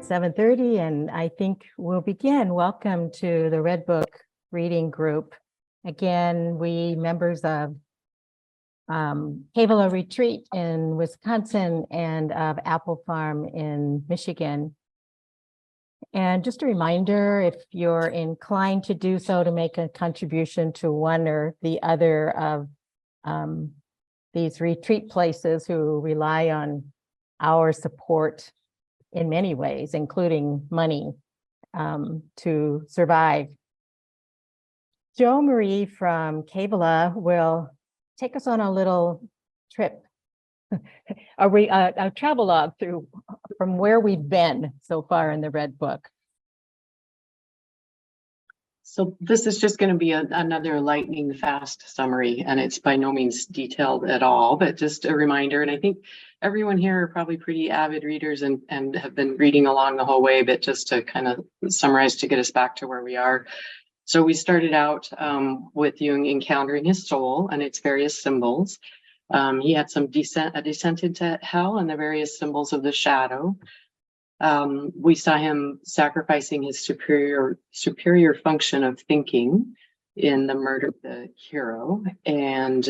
7:30, and I think we'll begin. Welcome to the Red Book reading group. Again, we members of Kevala Retreat in Wisconsin and of Apple Farm in Michigan. And just a reminder, if you're inclined to do so, to make a contribution to one or the other of these retreat places who rely on our support in many ways, including money, to survive. Jo Marie from Kevala will take us on a little trip, a travelogue through from where we've been so far in the Red Book. So this is just going to be another lightning fast summary, and it's by no means detailed at all, but just a reminder. And I think everyone here are probably pretty avid readers and have been reading along the whole way, but just to kind of summarize to get us back to where we are. So we started out with Jung encountering his soul and its various symbols. He had a descent into hell and the various symbols of the shadow. We saw him sacrificing his superior function of thinking in the murder of the hero, and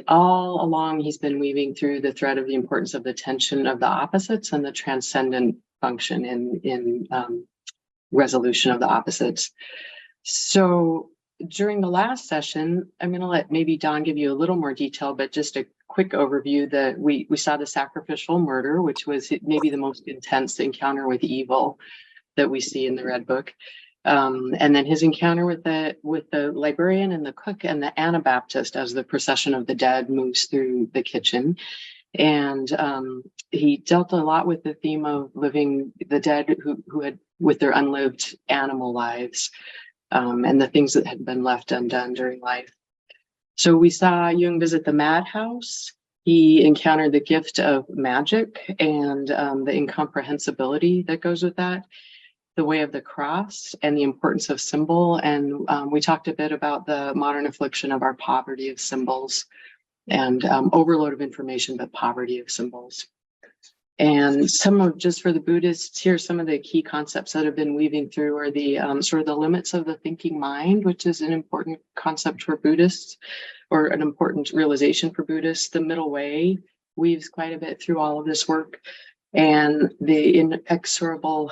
all along he's been weaving through the thread of the importance of the tension of the opposites and the transcendent function in resolution of the opposites. So during the last session, I'm going to let maybe Dawn give you a little more detail, but just a quick overview that we saw the sacrificial murder, which was maybe the most intense encounter with evil that we see in the Red Book. And then his encounter with the librarian and the cook and the Anabaptist as the procession of the dead moves through the kitchen. And he dealt a lot with the theme of living the dead who had with their unlived animal lives, and the things that had been left undone during life. So we saw Jung visit the madhouse. He encountered the gift of magic and the incomprehensibility that goes with that, the way of the cross and the importance of symbol. And we talked a bit about the modern affliction of our poverty of symbols and overload of information, but poverty of symbols. And just for the Buddhists, here's some of the key concepts that have been weaving through are the sort of the limits of the thinking mind, which is an important concept for Buddhists, or an important realization for Buddhists. The middle way weaves quite a bit through all of this work, and the inexorable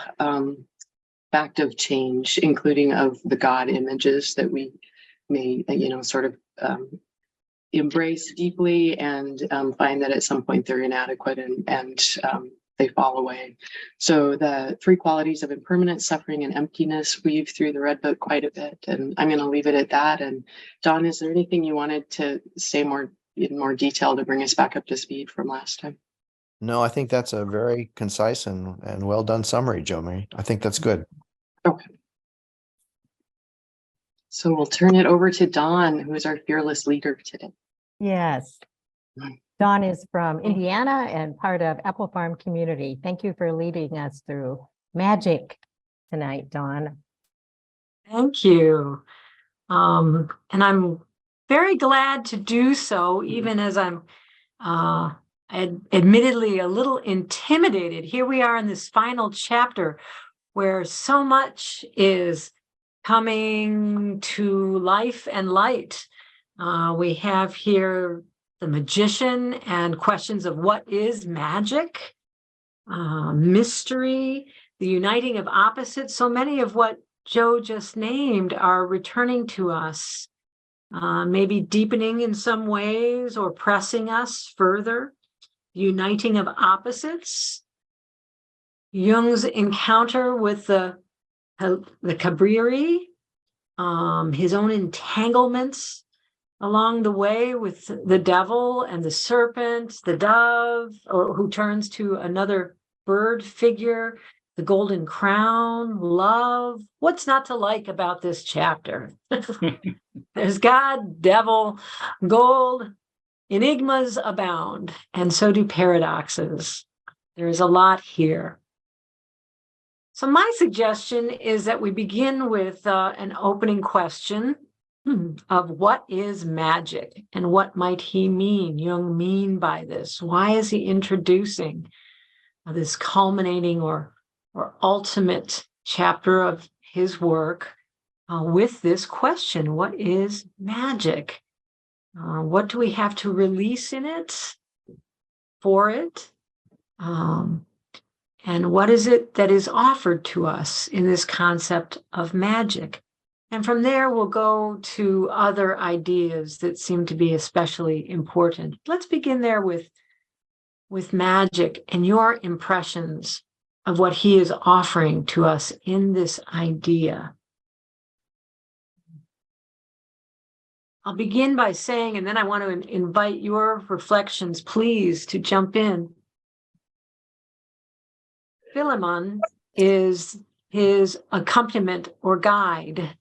fact of change, including of the God images that we may, sort of embrace deeply and find that at some point they're inadequate and they fall away. So the three qualities of impermanence, suffering, and emptiness weave through the Red Book quite a bit. And I'm going to leave it at that. And Dawn, is there anything you wanted to say in more detail to bring us back up to speed from last time? No, I think that's a very concise and well done summary, Jo Marie. I think that's good. Okay. So we'll turn it over to Dawn, who is our fearless leader today. Yes. Dawn is from Indiana and part of Apple Farm community. Thank you for leading us through magic tonight, Dawn. Thank you. And I'm very glad to do so, even as I'm admittedly a little intimidated. Here we are in this final chapter where so much is coming to life and light. We have here the magician and questions of what is magic, mystery, the uniting of opposites. So many of what Jo just named are returning to us, maybe deepening in some ways or pressing us further. Uniting of opposites, Jung's encounter with the Cabriri, his own entanglements along the way with the devil and the serpent, the dove, who turns to another bird figure, the golden crown, love. What's not to like about this chapter? There's God, devil, gold, enigmas abound, and so do paradoxes. There's a lot here. So my suggestion is that we begin with an opening question of what is magic and what might he mean, Jung mean by this? Why is he introducing this culminating or ultimate chapter of his work with this question: what is magic? What do we have to release in it, for it? And what is it that is offered to us in this concept of magic? And from there, we'll go to other ideas that seem to be especially important. Let's begin there with magic and your impressions of what he is offering to us in this idea. I'll begin by saying, and then I want to invite your reflections, please, to jump in. Philemon is his accompaniment or guide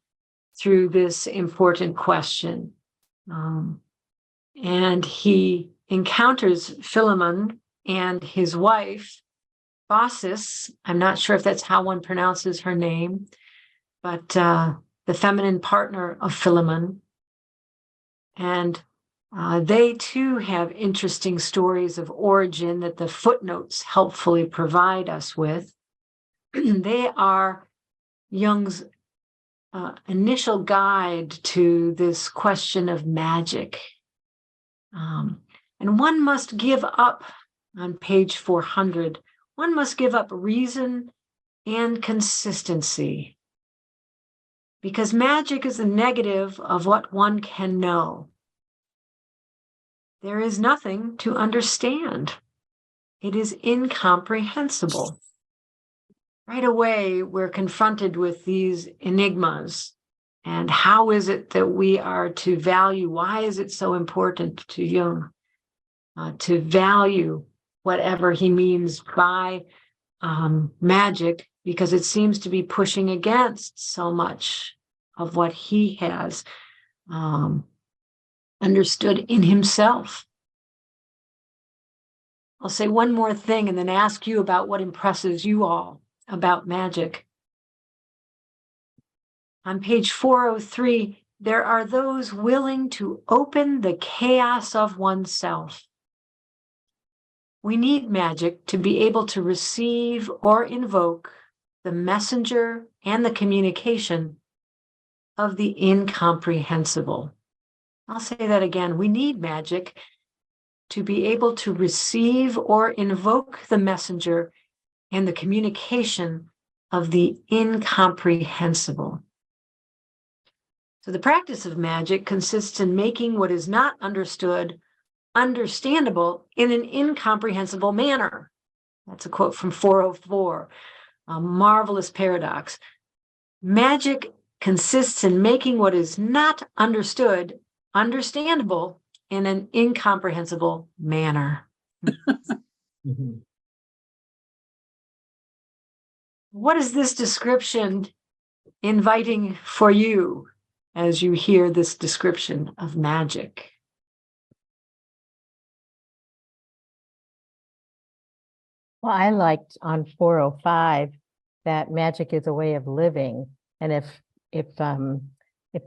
through this important question. And he encounters Philemon and his wife, Baucis. I'm not sure if that's how one pronounces her name, but the feminine partner of Philemon. And they too have interesting stories of origin that the footnotes helpfully provide us with. They are Jung's initial guide to this question of magic. And one must give up, on page 400, one must give up reason and consistency, because magic is the negative of what one can know. There is nothing to understand. It is incomprehensible. Right away, we're confronted with these enigmas. And how is it that we are to value? Why is it so important to Jung to value whatever he means by magic? Because it seems to be pushing against so much of what he has understood in himself. I'll say one more thing and then ask you about what impresses you all about magic. On page 403, there are those willing to open the chaos of oneself. We need magic to be able to receive or invoke the messenger and the communication of the incomprehensible. I'll say that again. We need magic to be able to receive or invoke the messenger and the communication of the incomprehensible. So the practice of magic consists in making what is not understood understandable in an incomprehensible manner. That's a quote from 404, a marvelous paradox. Magic consists in making what is not understood understandable in an incomprehensible manner. What is this description inviting for you as you hear this description of magic? Well, I liked on 405 that magic is a way of living. And if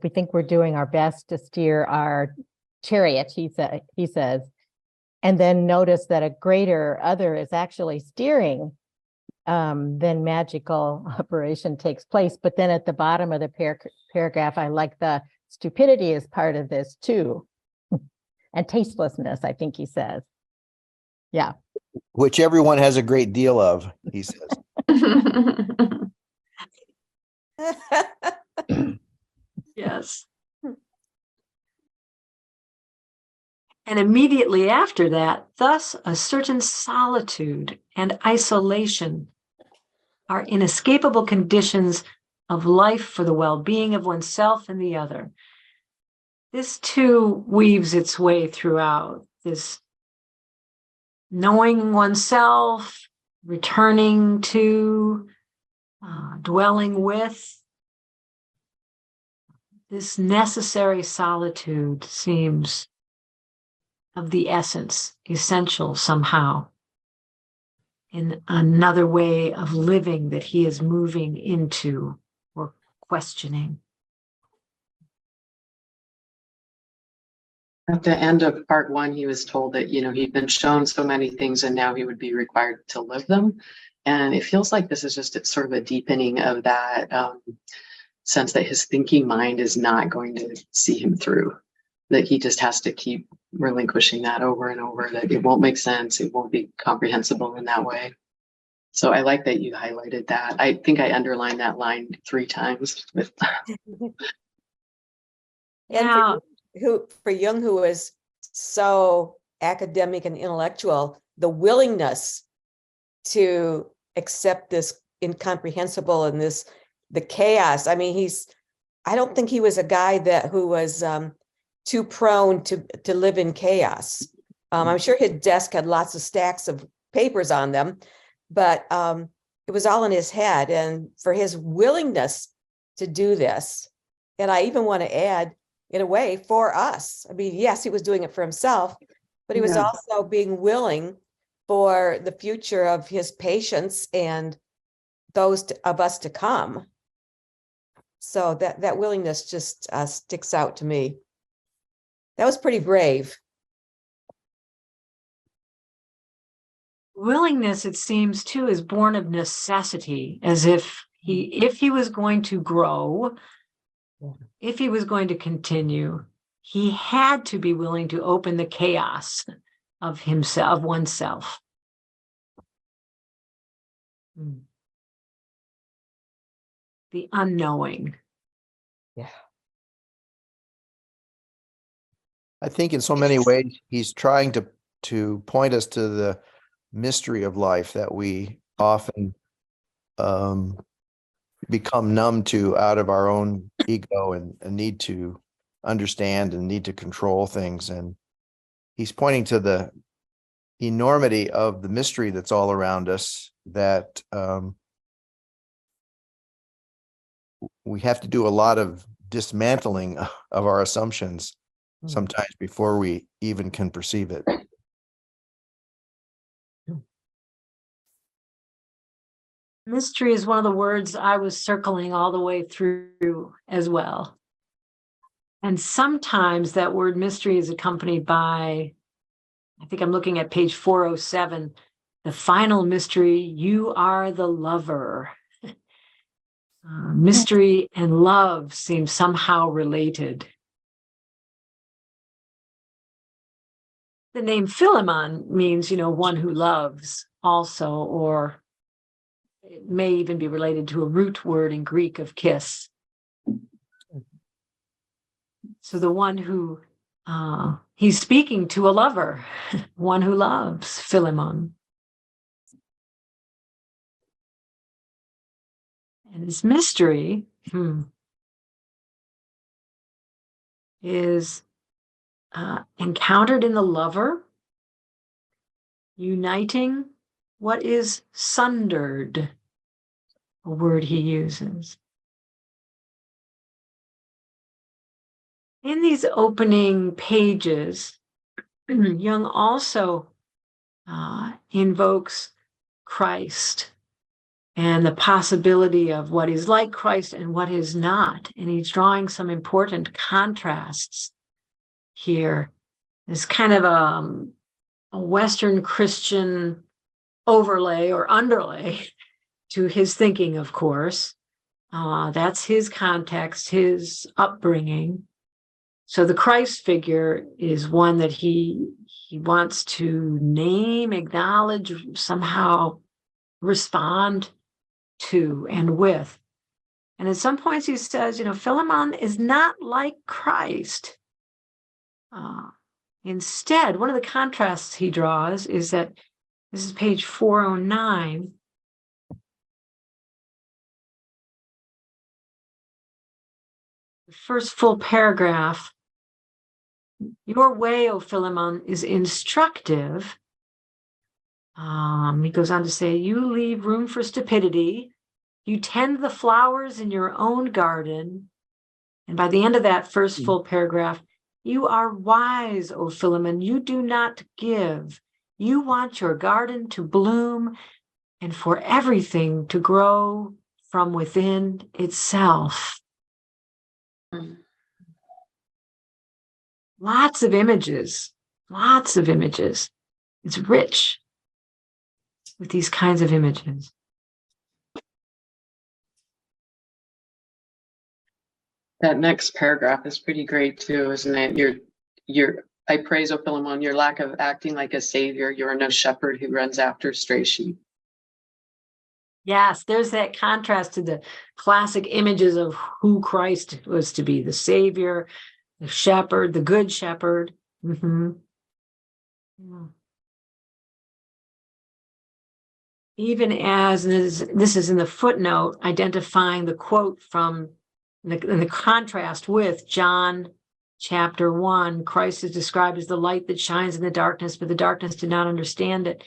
we think we're doing our best to steer our chariot, he says, and then notice that a greater other is actually steering, then magical operation takes place. But then at the bottom of the paragraph, I like the stupidity is part of this too. And tastelessness, I think he says. Yeah. Which everyone has a great deal of, he says. Yes. And immediately after that, thus a certain solitude and isolation are inescapable conditions of life for the well-being of oneself and the other. This too weaves its way throughout, this knowing oneself, returning to, dwelling with. This necessary solitude seems of the essence, essential somehow, in another way of living that he is moving into or questioning. At the end of part one, he was told that, he'd been shown so many things and now he would be required to live them. And it feels like this is just sort of a deepening of that sense that his thinking mind is not going to see him through, that he just has to keep relinquishing that over and over, that it won't make sense, it won't be comprehensible in that way. So I like that you highlighted that. I think I underlined that line 3 times. Yeah. For Jung, who was so academic and intellectual, the willingness to accept this incomprehensible and the chaos. I mean, I don't think he was a guy who was too prone to live in chaos. I'm sure his desk had lots of stacks of papers on them, but it was all in his head. And for his willingness to do this, and I even want to add, in a way, for us. I mean, yes, he was doing it for himself, but he was also being willing for the future of his patients and those of us to come. So that willingness just sticks out to me. That was pretty brave. Willingness, it seems too, is born of necessity, as if he was going to grow, if he was going to continue, he had to be willing to open the chaos of himself, of oneself. The unknowing. Yeah. I think in so many ways, he's trying to point us to the mystery of life that we often become numb to out of our own ego and need to understand and need to control things. And he's pointing to the enormity of the mystery that's all around us, that we have to do a lot of dismantling of our assumptions sometimes before we even can perceive it. Mystery is one of the words I was circling all the way through as well. And sometimes that word mystery is accompanied by, I think I'm looking at page 407, the final mystery, you are the lover. Mystery and love seem somehow related. The name Philemon means, one who loves also, or it may even be related to a root word in Greek of kiss. So the one who, he's speaking to a lover, one who loves, Philemon. And his mystery is encountered in the lover, uniting what is sundered, a word he uses. In these opening pages, Jung also invokes Christ and the possibility of what is like Christ and what is not. And he's drawing some important contrasts here. There's kind of a Western Christian overlay or underlay to his thinking, of course. That's his context, his upbringing. So the Christ figure is one that he wants to name, acknowledge, somehow respond to and with. And at some points he says, Philemon is not like Christ. Instead, one of the contrasts he draws is that, this is page 409, the first full paragraph. Your way, O Philemon, is instructive. He goes on to say, you leave room for stupidity. You tend the flowers in your own garden. And by the end of that first full paragraph, you are wise, O Philemon. You do not give. You want your garden to bloom and for everything to grow from within itself. Lots of images, lots of images. It's rich with these kinds of images. That next paragraph is pretty great too, isn't it? I praise, O Philemon, your lack of acting like a savior. You are no shepherd who runs after stray sheep. Yes, there's that contrast to the classic images of who Christ was to be, the savior, the shepherd, the good shepherd. Yeah. Even as, this is in the footnote, identifying the quote from in the contrast with John chapter 1, Christ is described as the light that shines in the darkness, but the darkness did not understand it.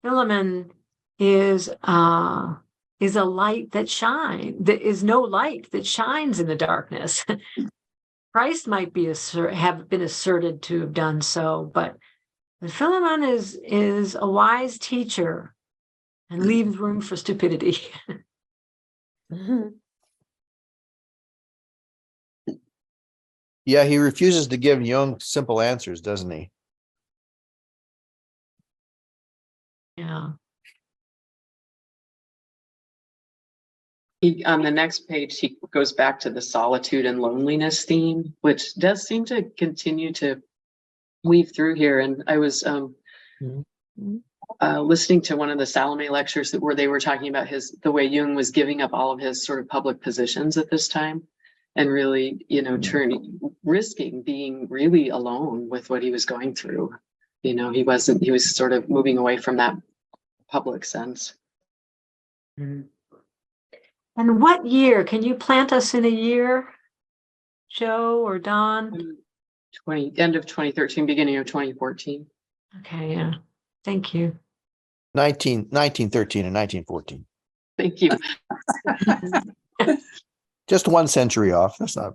Philemon is a light that shines. There is no light that shines in the darkness. Christ might be have been asserted to have done so, but Philemon is a wise teacher and leaves room for stupidity. Yeah, he refuses to give Jung simple answers, doesn't he? Yeah. On the next page, he goes back to the solitude and loneliness theme, which does seem to continue to weave through here. And I was listening to one of the Salome lectures where they were talking about the way Jung was giving up all of his sort of public positions at this time, and really, risking being really alone with what he was going through. He was sort of moving away from that public sense. And what year? Can you plant us in a year, Joe or Don? End of 2013, beginning of 2014. Okay, yeah. Thank you. 1913 and 1914. Thank you. Just 1 century off. That's not.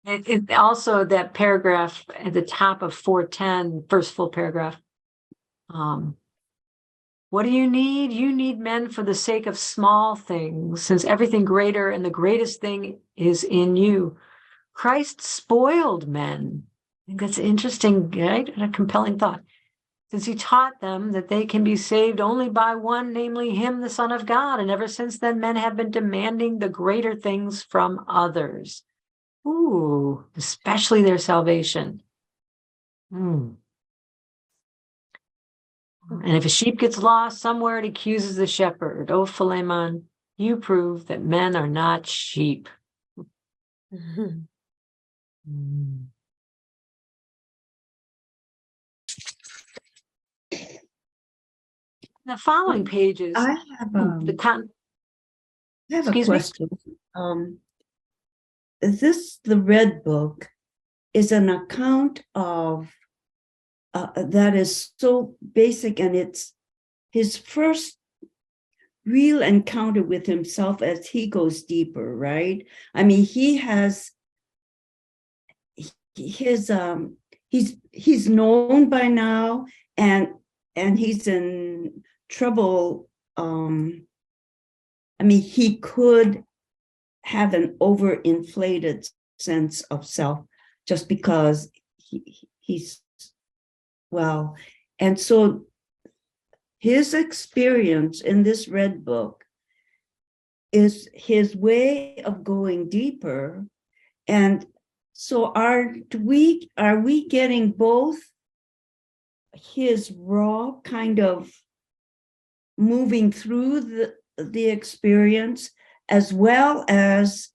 It also, that paragraph at the top of 410, first full paragraph. What do you need? You need men for the sake of small things, since everything greater and the greatest thing is in you. Christ spoiled men. I think that's interesting, right? And a compelling thought. Since he taught them that they can be saved only by one, namely him, the Son of God. And ever since then, men have been demanding the greater things from others. Ooh, especially their salvation. And if a sheep gets lost somewhere, it accuses the shepherd. Oh, Philemon, you prove that men are not sheep. The following pages. I have a Excuse me? question. The Red Book is an account of that is so basic, and it's his first real encounter with himself as he goes deeper, right? I mean, he's known by now, and he's in trouble. I mean, he could have an overinflated sense of self just because he's well. And so his experience in this Red Book is his way of going deeper. And so are we getting both his raw kind of moving through the experience, as well as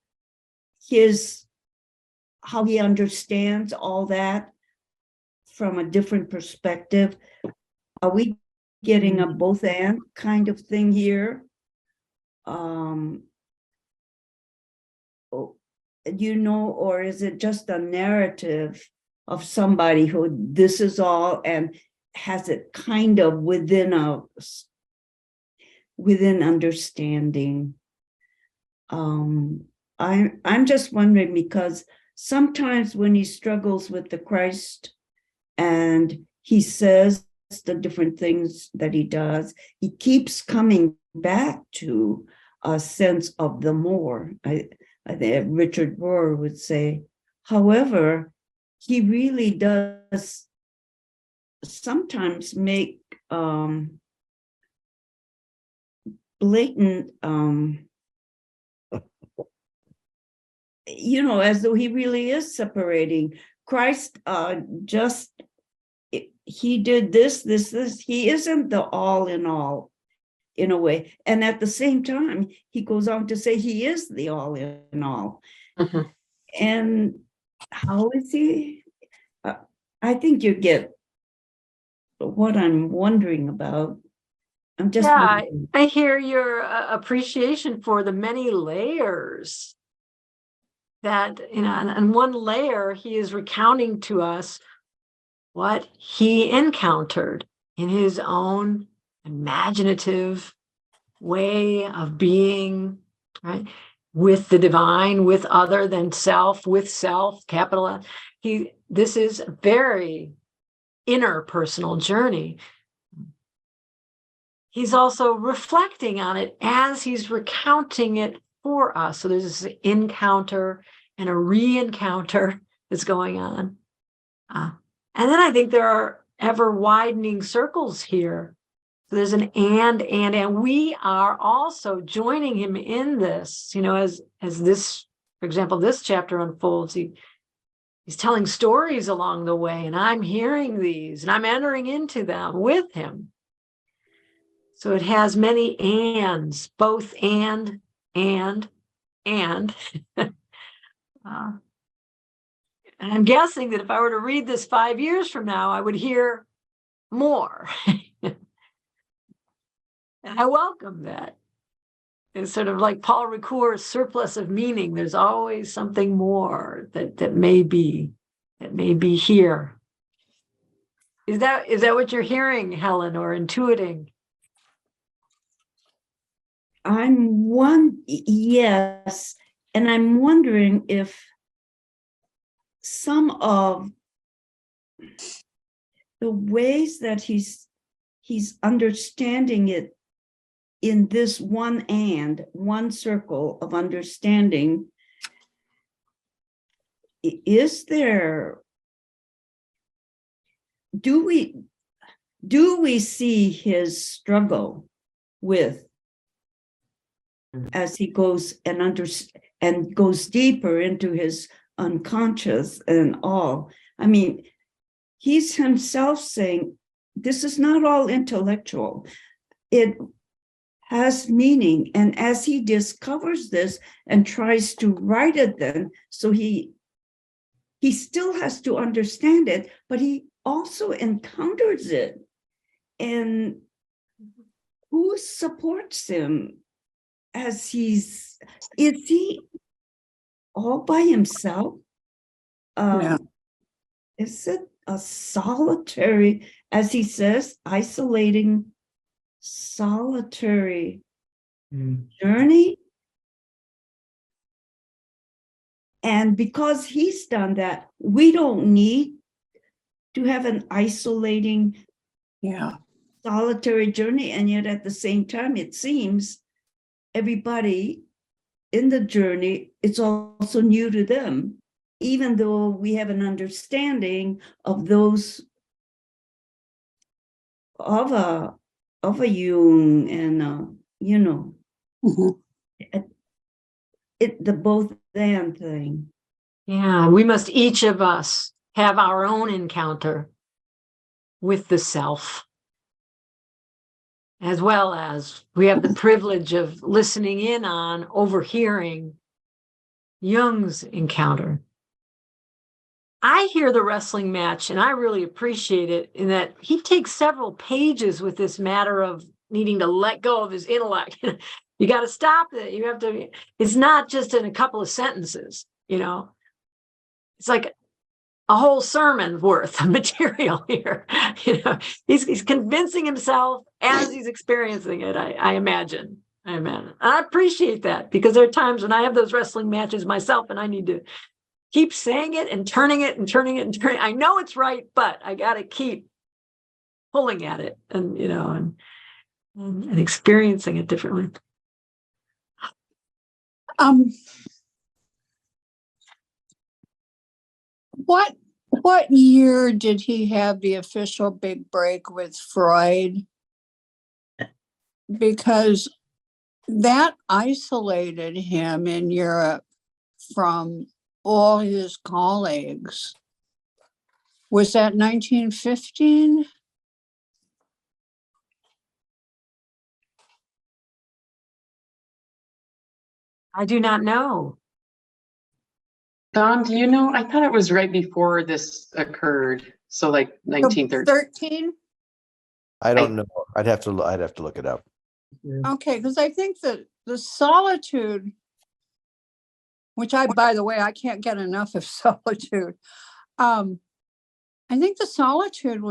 how he understands all that from a different perspective? Are we getting a both and kind of thing here? Or is it just a narrative of somebody who this is all and has it kind of within understanding? I'm just wondering, because sometimes when he struggles with the Christ and he says the different things that he does, he keeps coming back to a sense of the more. I think Richard Rohr would say. However, he really does sometimes make blatant, as though he really is separating. Christ he did this. He isn't the all in all, in a way. And at the same time, he goes on to say he is the all in all. Mhm. And how is he? I think you get what I'm wondering about. I'm just wondering. I hear your appreciation for the many layers that, and one layer, he is recounting to us what he encountered in his own imaginative way of being, right? With the divine, with other than self, with self, capital F. This is a very inner personal journey. He's also reflecting on it as he's recounting it for us. So there's this encounter and a re-encounter that's going on. And then I think there are ever widening circles here. So there's an and we are also joining him in this, as this, for example, this chapter unfolds, he's telling stories along the way, and I'm hearing these and I'm entering into them with him. So it has many ands, both and. And I'm guessing that if I were to read this 5 years from now, I would hear more. And I welcome that. It's sort of like Paul Ricoeur's surplus of meaning. There's always something more that may be here. Is that what you're hearing, Helen, or intuiting? Yes. And I'm wondering if some of the ways that he's understanding it in this one circle of understanding, do we see his struggle with, as he goes and goes deeper into his unconscious and all? I mean, he's himself saying, this is not all intellectual. It has meaning. And as he discovers this and tries to write it then, so he still has to understand it, but he also encounters it. And who supports him as is he all by himself? Is it a solitary, as he says, isolating, solitary journey? And because he's done that, we don't need to have an isolating, solitary journey. And yet at the same time, it seems everybody in the journey, it's also new to them, even though we have an understanding of those of a Jung and the both and thing. Yeah, we must each of us have our own encounter with the self, as well as we have the privilege of listening in on, overhearing Jung's encounter. I hear the wrestling match, and I really appreciate it in that he takes several pages with this matter of needing to let go of his intellect. You got to stop it. You have to, it's not just in a couple of sentences, it's like a whole sermon worth of material here. He's convincing himself as he's experiencing it. I imagine. I appreciate that, because there are times when I have those wrestling matches myself and I need to keep saying it and turning it and turning it and turning it. I know it's right, but I got to keep pulling at it and, and experiencing it differently. What year did he have the official big break with Freud? Because that isolated him in Europe from all his colleagues. Was that 1915? I do not know. Don, do you know? I thought it was right before this occurred. So like 1913. 13? I don't know. I'd have to look it up. Okay, because I think that the solitude, which by the way, I can't get enough of solitude. I think the solitude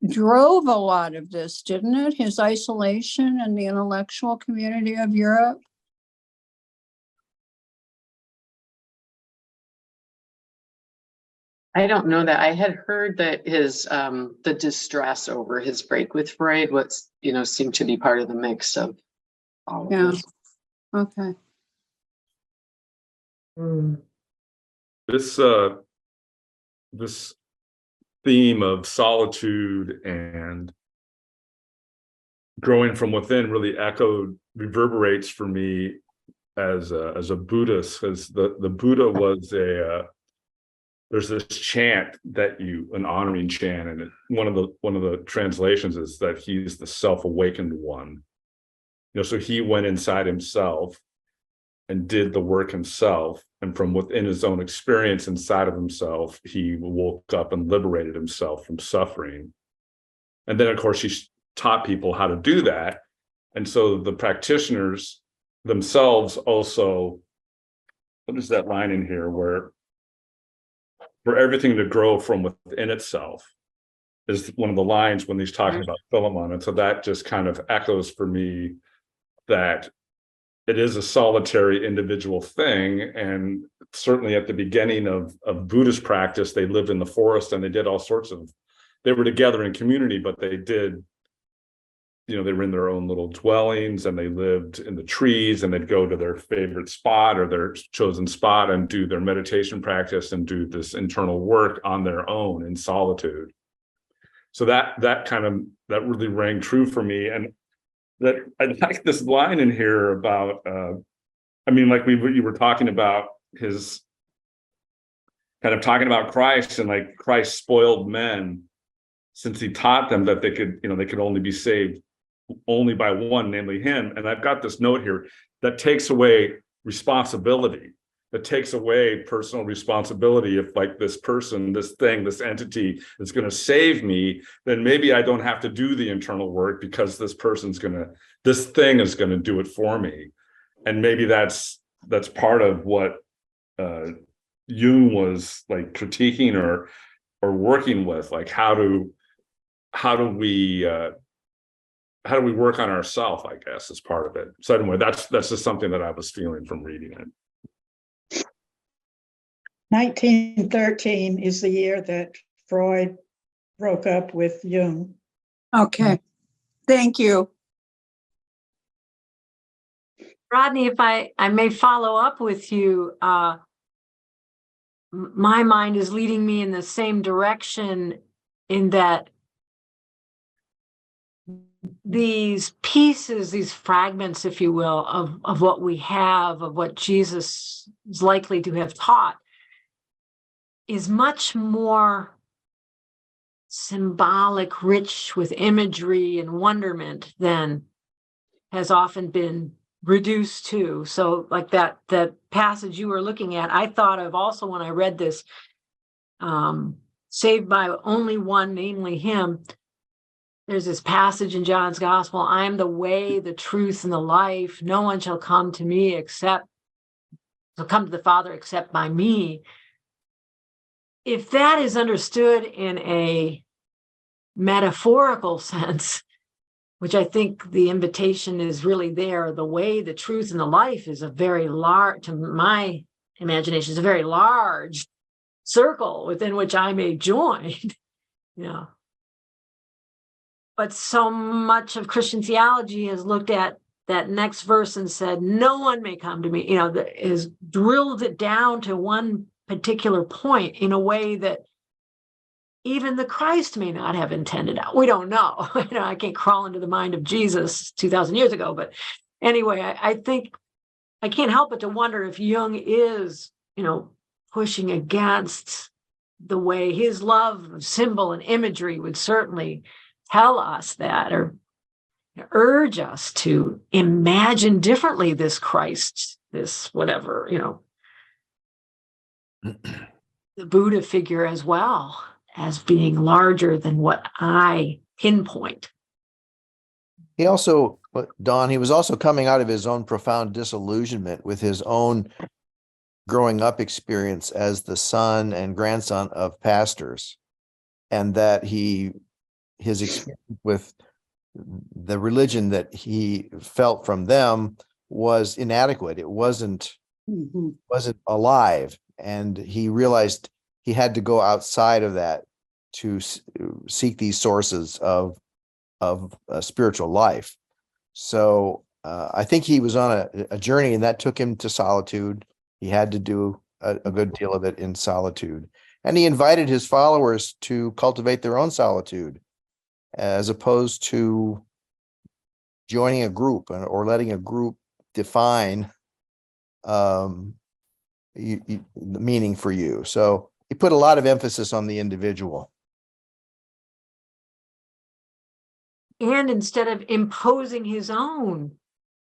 drove a lot of this, didn't it? His isolation and the intellectual community of Europe. I don't know that. I had heard that his the distress over his break with Freud was, seemed to be part of the mix of all of Yeah. this. Okay. This theme of solitude and growing from within really reverberates for me as a Buddhist, because the Buddha was there's this chant an honoring chant, and one of the translations is that he's the self-awakened one. So he went inside himself and did the work himself, and from within his own experience inside of himself, he woke up and liberated himself from suffering. And then, of course, he taught people how to do that. And so the practitioners themselves also, what is that line in here where for everything to grow from within itself is one of the lines when he's talking about Philemon. And so that just kind of echoes for me that it is a solitary individual thing. And certainly at the beginning of Buddhist practice, they lived in the forest and they did all sorts of, they were together in community, but they did, they were in their own little dwellings and they lived in the trees, and they'd go to their favorite spot or their chosen spot and do their meditation practice and do this internal work on their own in solitude. So that really rang true for me. And that I like this line in here about, you were talking about his kind of talking about Christ, and like Christ spoiled men since he taught them that they could only be saved only by one, namely him. And I've got this note here that takes away responsibility, that takes away personal responsibility. If like this person, this thing, this entity is going to save me, then maybe I don't have to do the internal work because this thing is going to do it for me. And maybe that's part of what Jung was like critiquing or working with, like how do we work on ourselves, I guess, is part of it. So anyway, that's just something that I was feeling from reading it. 1913 is the year that Freud broke up with Jung. Okay. Thank you. Rodney, if I may follow up with you, my mind is leading me in the same direction, in that these pieces, these fragments, if you will, of what we have, of what Jesus is likely to have taught, is much more symbolic, rich with imagery and wonderment than has often been reduced to. So like that passage you were looking at, I thought of also when I read this, saved by only one, namely him. There's this passage in John's gospel, I am the way, the truth, and the life. No one shall come to the Father except by me. If that is understood in a metaphorical sense, which I think the invitation is really there, the way, the truth, and the life is a very large, to my imagination, is a very large circle within which I may join. But so much of Christian theology has looked at that next verse and said, no one may come to me, is drilled it down to one particular point in a way that even the Christ may not have intended. We don't know. I can't crawl into the mind of Jesus 2,000 years ago. But anyway, I think I can't help but to wonder if Jung is, pushing against the way his love of symbol and imagery would certainly tell us that, or urge us to imagine differently this Christ, this whatever, the Buddha figure as well, as being larger than what I pinpoint. He also, Don, he was also coming out of his own profound disillusionment with his own growing up experience as the son and grandson of pastors, and that his experience with the religion that he felt from them was inadequate. It wasn't alive, and he realized he had to go outside of that to seek these sources of spiritual life. So I think he was on a journey, and that took him to solitude. He had to do a good deal of it in solitude. And he invited his followers to cultivate their own solitude, as opposed to joining a group or letting a group define the meaning for you. So he put a lot of emphasis on the individual. And instead of imposing his own.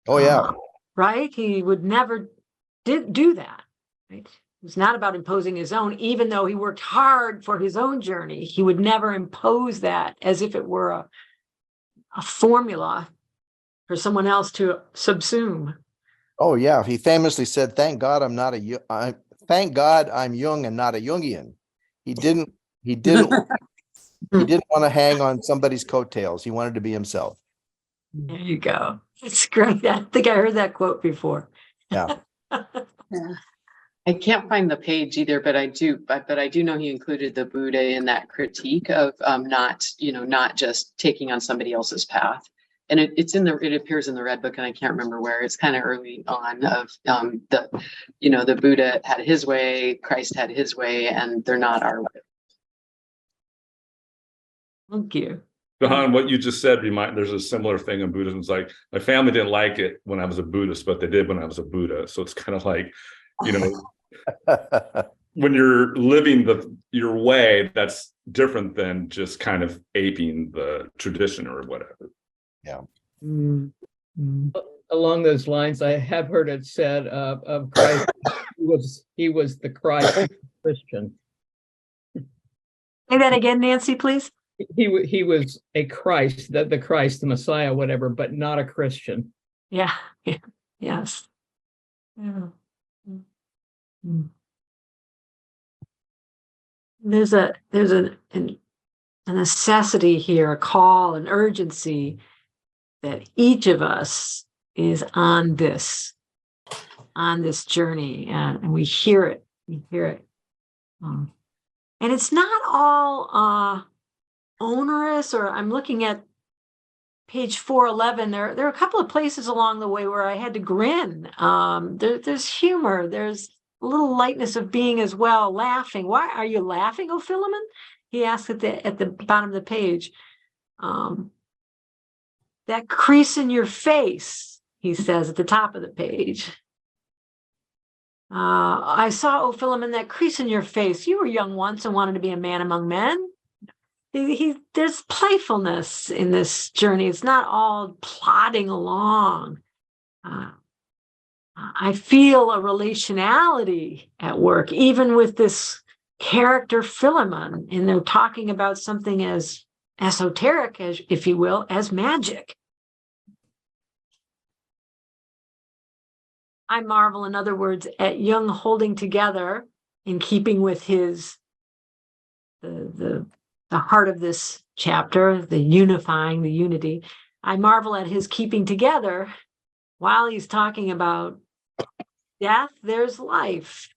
Oh, yeah. Right? He would never do that. Right? It was not about imposing his own, even though he worked hard for his own journey. He would never impose that as if it were a formula for someone else to subsume. Oh, yeah. He famously said, thank God I'm Jung and not a Jungian. He didn't want to hang on somebody's coattails. He wanted to be himself. There you go. It's great. I think I heard that quote before. Yeah. I can't find the page either, but I do know he included the Buddha in that critique of not just taking on somebody else's path. And it appears in the Red Book, and I can't remember where. It's kind of early on of the Buddha had his way, Christ had his way, and they're not our way. Thank you. Don, what you just said there's a similar thing in Buddhism. It's like my family didn't like it when I was a Buddhist, but they did when I was a Buddha. So it's kind of like, when you're living your way, that's different than just kind of aping the tradition or whatever. Yeah. Mm-hmm. Along those lines, I have heard it said of Christ, he was the Christ Christian. Say that again, Nancy, please. He was a Christ, the Christ, the Messiah, whatever, but not a Christian. Yeah. Yes. Yeah. Mm. There's a necessity here, a call, an urgency that each of us is on this journey, and we hear it. And it's not all onerous, or I'm looking at page 411. There are a couple of places along the way where I had to grin. There's humor. There's a little lightness of being as well, laughing. Why are you laughing, O Philemon? He asks at the bottom of the page. That crease in your face, he says at the top of the page. I saw, O Philemon, that crease in your face. You were young once and wanted to be a man among men. There's playfulness in this journey. It's not all plodding along. I feel a relationality at work, even with this character Philemon, and they're talking about something as esoteric, as, if you will, as magic. I marvel, in other words, at Jung holding together, in keeping with his the heart of this chapter, the unifying, the unity. I marvel at his keeping together while he's talking about death, there's life.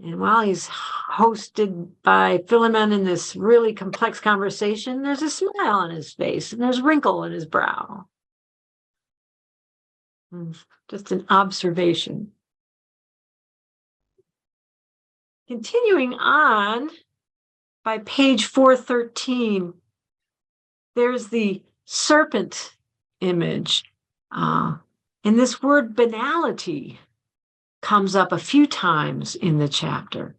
And while he's hosted by Philemon in this really complex conversation, there's a smile on his face and there's a wrinkle in his brow. Just an observation. Continuing on, by page 413, there's the serpent image. And this word banality comes up a few times in the chapter,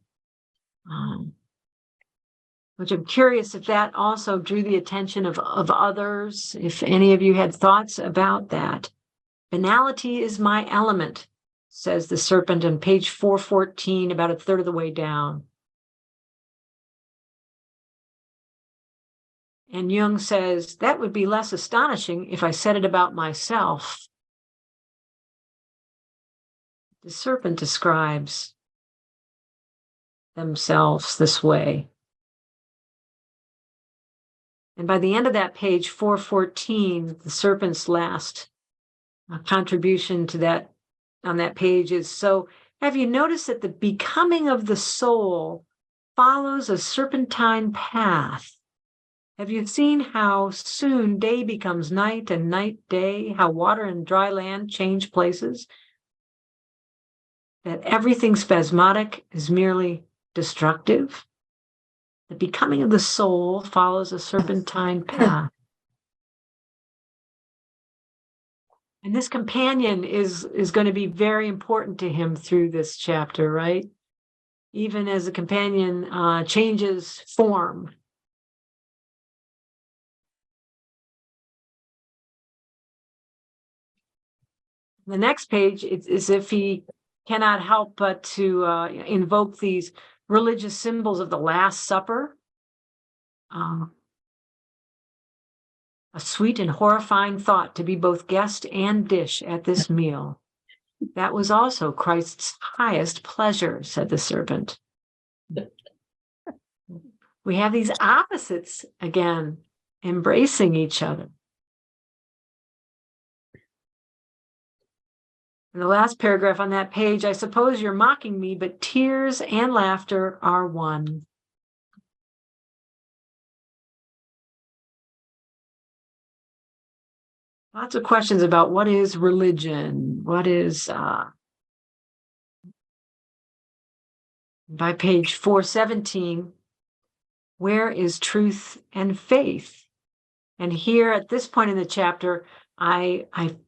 which I'm curious if that also drew the attention of others, if any of you had thoughts about that. Banality is my element, says the serpent on page 414, about a third of the way down. And Jung says, that would be less astonishing if I said it about myself. The serpent describes themselves this way. And by the end of that page, 414, the serpent's last contribution to that on that page is, so have you noticed that the becoming of the soul follows a serpentine path? Have you seen how soon day becomes night and night day, how water and dry land change places? That everything spasmodic is merely destructive? The becoming of the soul follows a serpentine path. And this companion is going to be very important to him through this chapter, right? Even as the companion changes form. The next page, it's as if he cannot help but to invoke these religious symbols of the Last Supper. A sweet and horrifying thought to be both guest and dish at this meal. That was also Christ's highest pleasure, said the serpent. We have these opposites again, embracing each other. In the last paragraph on that page, I suppose you're mocking me, but tears and laughter are one. Lots of questions about what is religion, what is, by page 417, where is truth and faith? And here at this point in the chapter, I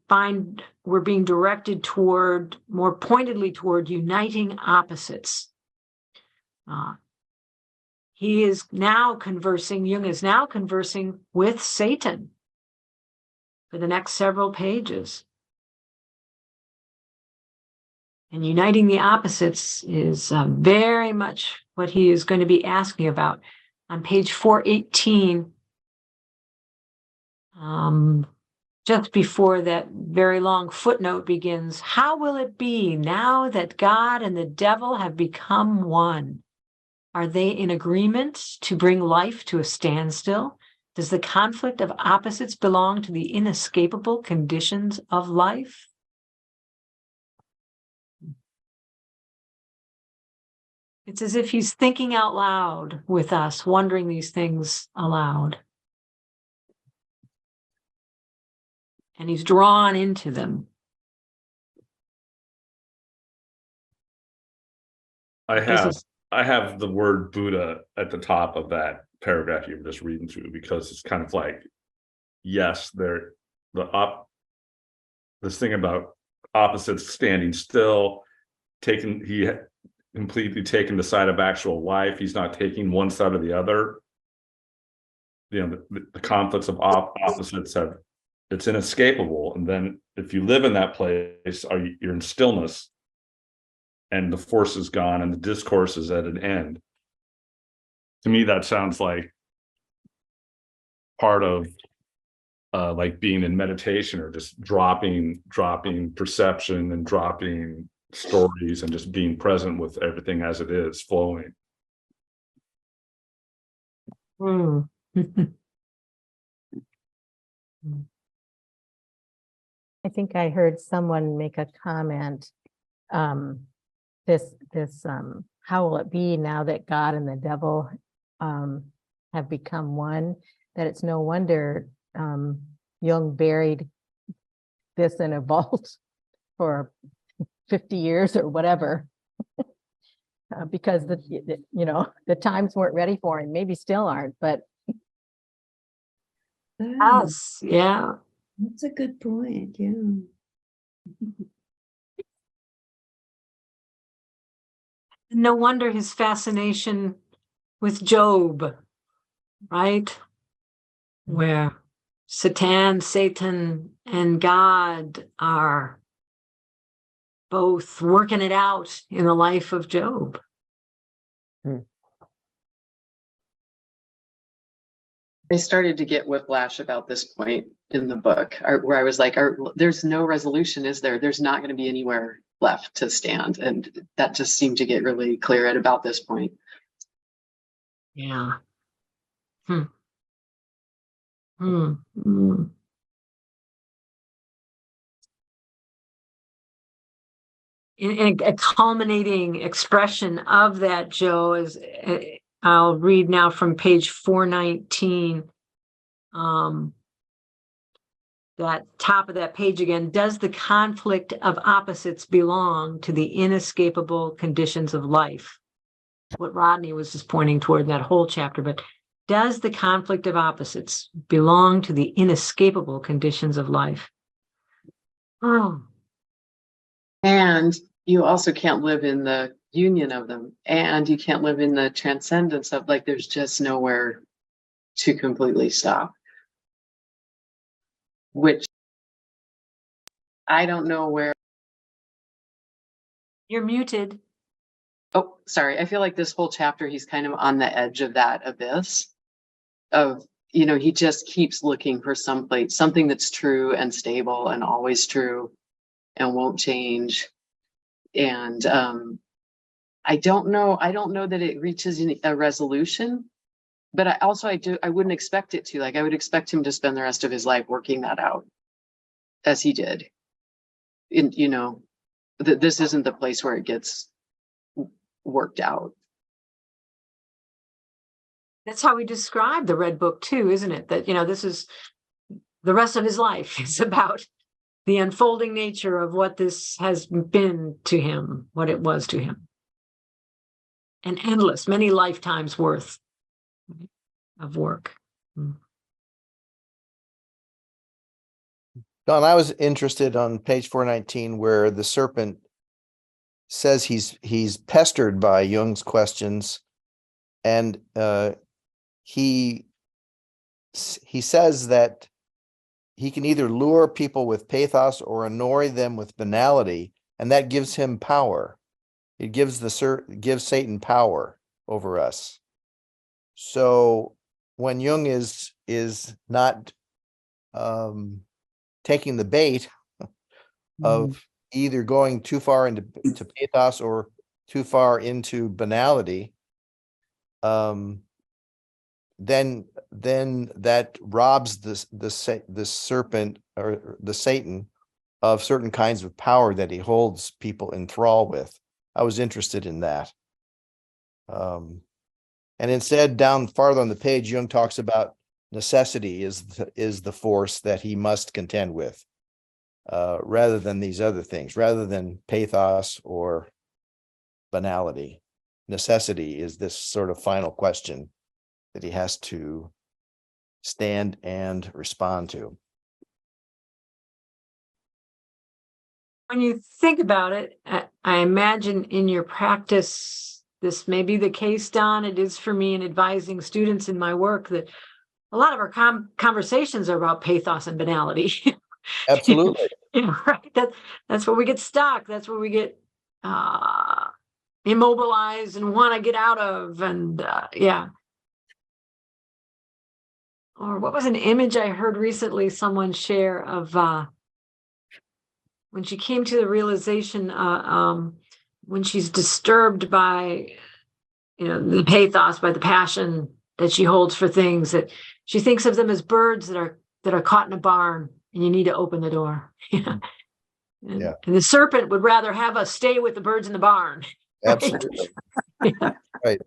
find we're being directed toward, more pointedly toward uniting opposites. He is now conversing, Jung is now conversing with Satan for the next several pages. And uniting the opposites is very much what he is going to be asking about. On page 418, just before that very long footnote begins, how will it be now that God and the devil have become one? Are they in agreement to bring life to a standstill? Does the conflict of opposites belong to the inescapable conditions of life? It's as if he's thinking out loud with us, wondering these things aloud. And he's drawn into them. I have the word Buddha at the top of that paragraph you were just reading through, because it's kind of like, yes, this thing about opposites standing still, he completely taken the side of actual life. He's not taking one side or the other. You know, the conflicts of opposites it's inescapable. And then if you live in that place, you're in stillness, and the force is gone and the discourse is at an end. To me, that sounds like part of like being in meditation, or just dropping perception and dropping stories and just being present with everything as it is flowing. I think I heard someone make a comment. This how will it be now that God and the devil have become one, that it's no wonder Jung buried this in a vault for 50 years or whatever. Because the times weren't ready for him, maybe still aren't, but Yes, yeah. That's a good point. Yeah. No wonder his fascination with Job, right? Where Satan, and God are both working it out in the life of Job. I started to get whiplash about this point in the book, where I was like, there's no resolution, is there? There's not going to be anywhere left to stand. And that just seemed to get really clear at about this point. Yeah. A culminating expression of that, Joe, is I'll read now from page 419. That top of that page again. Does the conflict of opposites belong to the inescapable conditions of life? What Rodney was just pointing toward in that whole chapter, but does the conflict of opposites belong to the inescapable conditions of life? Oh. And you also can't live in the union of them, and you can't live in the transcendence of, like, there's just nowhere to completely stop. Which I don't know where. You're muted. Oh, sorry. I feel like this whole chapter, he's kind of on the edge of that abyss of, he just keeps looking for something that's true and stable and always true and won't change. And I don't know that it reaches a resolution, but I wouldn't expect it to. Like, I would expect him to spend the rest of his life working that out, as he did. This isn't the place where it gets worked out. That's how we describe the Red Book too, isn't it? That, this is the rest of his life. It's about the unfolding nature of what this has been to him, what it was to him. And endless, many lifetimes worth of work. Don, I was interested on page 419 where the serpent says he's pestered by Jung's questions, and he says that he can either lure people with pathos or annoy them with banality, and that gives him power. It gives Satan power over us. So when Jung is not taking the bait of either going too far into pathos or too far into banality, then that robs the serpent or the Satan of certain kinds of power that he holds people in thrall with. I was interested in that. And instead, down farther on the page, Jung talks about necessity is the force that he must contend with, rather than these other things, rather than pathos or banality. Necessity is this sort of final question that he has to stand and respond to. When you think about it, I imagine in your practice, this may be the case, Don. It is for me in advising students in my work that a lot of our conversations are about pathos and banality. Absolutely. Right. That's where we get stuck. That's where we get immobilized and want to get out of. And yeah. Or what was an image I heard recently someone share of when she came to the realization when she's disturbed by, the pathos, by the passion that she holds for things, that she thinks of them as birds that are caught in a barn and you need to open the door. And the serpent would rather have us stay with the birds in the barn. Absolutely. Yeah. Right.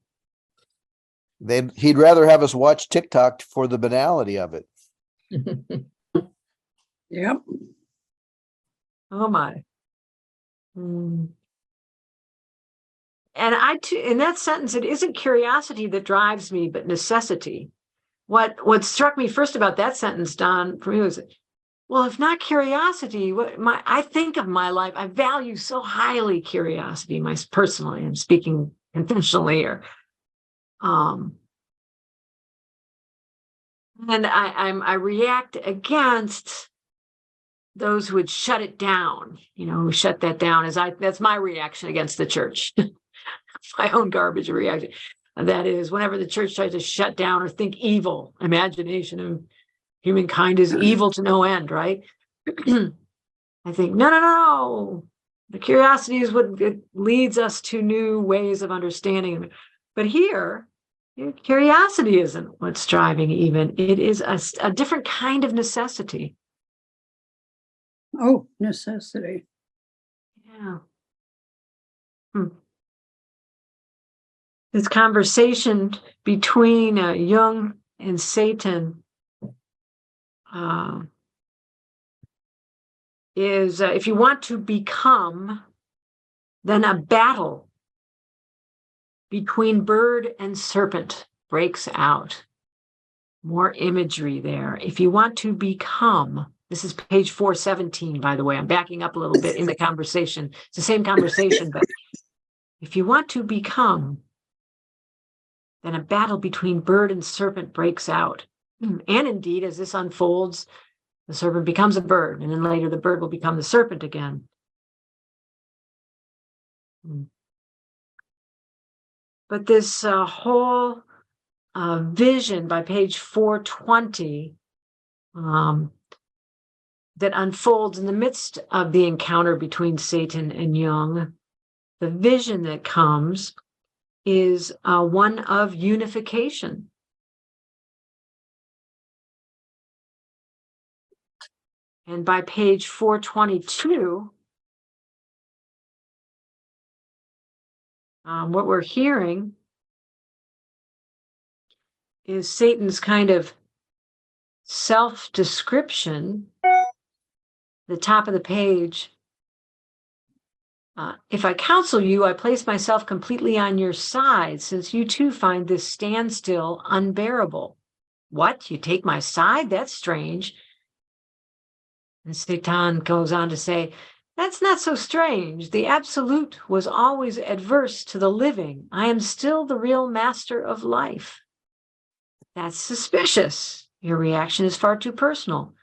He'd rather have us watch TikTok for the banality of it. Yep. Oh my. Mm. And I too, in that sentence, it isn't curiosity that drives me, but necessity. What struck me first about that sentence, Don, for me was, well, if not curiosity, I think of my life, I value so highly curiosity, personally, I'm speaking confessionally here. And I react against those who would shut it down, who shut that down that's my reaction against the church. My own garbage reaction. And that is whenever the church tries to shut down or think evil, imagination of humankind is evil to no end, right? I think, no. The curiosity is what leads us to new ways of understanding. But here, curiosity isn't what's driving even. It is a different kind of necessity. Oh, necessity. Yeah. This conversation between Jung and Satan is, if you want to become, then a battle between bird and serpent breaks out. More imagery there. If you want to become, this is page 417, by the way. I'm backing up a little bit in the conversation. It's the same conversation, but if you want to become, then a battle between bird and serpent breaks out. And indeed, as this unfolds, the serpent becomes a bird, and then later the bird will become the serpent again. But this whole vision by page 420 that unfolds in the midst of the encounter between Satan and Jung, the vision that comes is one of unification. And by page 422, what we're hearing is Satan's kind of self-description, the top of the page. If I counsel you, I place myself completely on your side, since you too find this standstill unbearable. What? You take my side? That's strange. And Satan goes on to say, that's not so strange. The absolute was always adverse to the living. I am still the real master of life. That's suspicious. Your reaction is far too personal.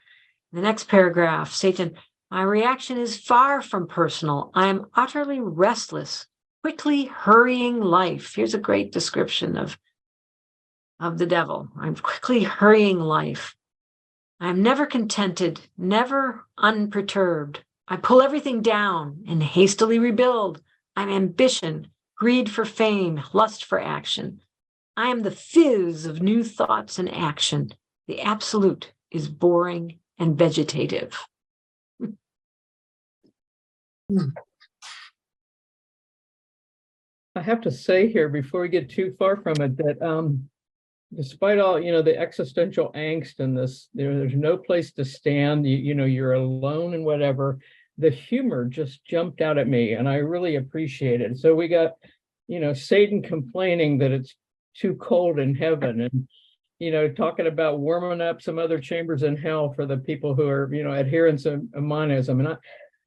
In the next paragraph, Satan, my reaction is far from personal. I am utterly restless, quickly hurrying life. Here's a great description of the devil. I'm quickly hurrying life. I'm never contented, never unperturbed. I pull everything down and hastily rebuild. I'm ambition, greed for fame, lust for action. I am the fizz of new thoughts and action. The absolute is boring and vegetative. I have to say here, before we get too far from it, that despite all, the existential angst in this, there's no place to stand, you're alone and whatever, the humor just jumped out at me and I really appreciate it. So we got, Satan complaining that it's too cold in heaven, and, talking about warming up some other chambers in hell for the people who are, adherents of monism. And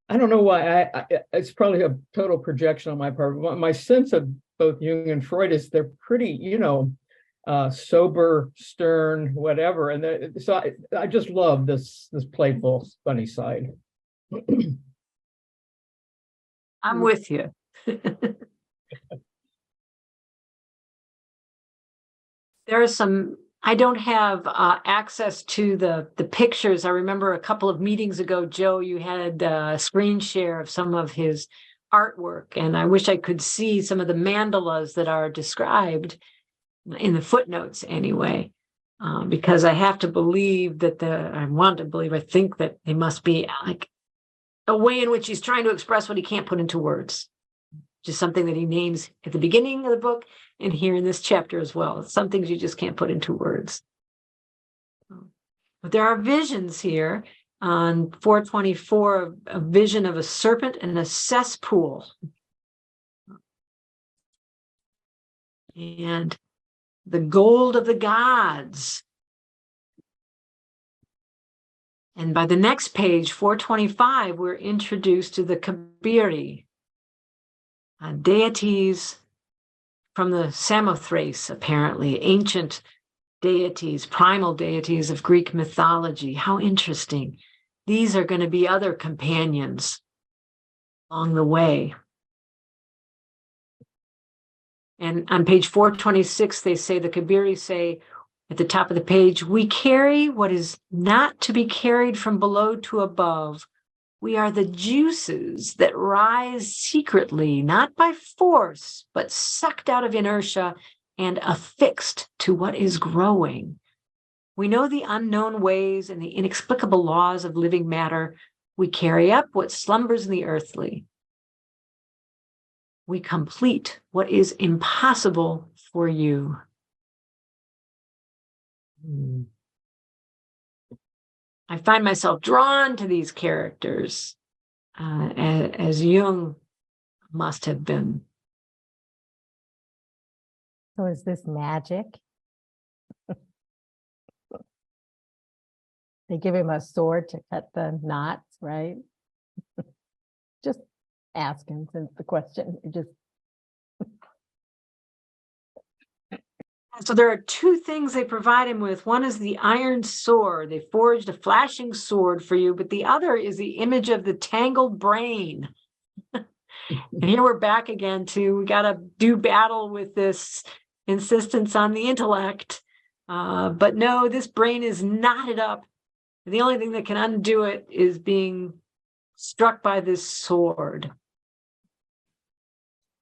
I don't know why it's probably a total projection on my part. But my sense of both Jung and Freud is they're pretty, sober, stern, whatever. And so I just love this playful, funny side. I'm with you. There are some, I don't have access to the pictures. I remember a couple of meetings ago, Joe, you had a screen share of some of his artwork, and I wish I could see some of the mandalas that are described in the footnotes anyway, because I have to believe that I think that they must be like a way in which he's trying to express what he can't put into words. which is something that he names at the beginning of the book and here in this chapter as well. Some things you just can't put into words. But there are visions here on 424, a vision of a serpent and a cesspool. And the gold of the gods. And by the next page, 425, we're introduced to the Kabiri, deities from the Samothrace, apparently, ancient deities, primal deities of Greek mythology. How interesting. These are going to be other companions along the way. And on page 426, they say, the Kabiri say at the top of the page, we carry what is not to be carried from below to above. We are the juices that rise secretly, not by force, but sucked out of inertia and affixed to what is growing. We know the unknown ways and the inexplicable laws of living matter. We carry up what slumbers in the earthly. We complete what is impossible for you. I find myself drawn to these characters as Jung must have been. So is this magic? They give him a sword to cut the knots, right? Just asking, since the question just. So there are two things they provide him with. One is the iron sword. They forged a flashing sword for you, but the other is the image of the tangled brain. And here we're back again to, we got to do battle with this insistence on the intellect. But no, this brain is knotted up. The only thing that can undo it is being struck by this sword.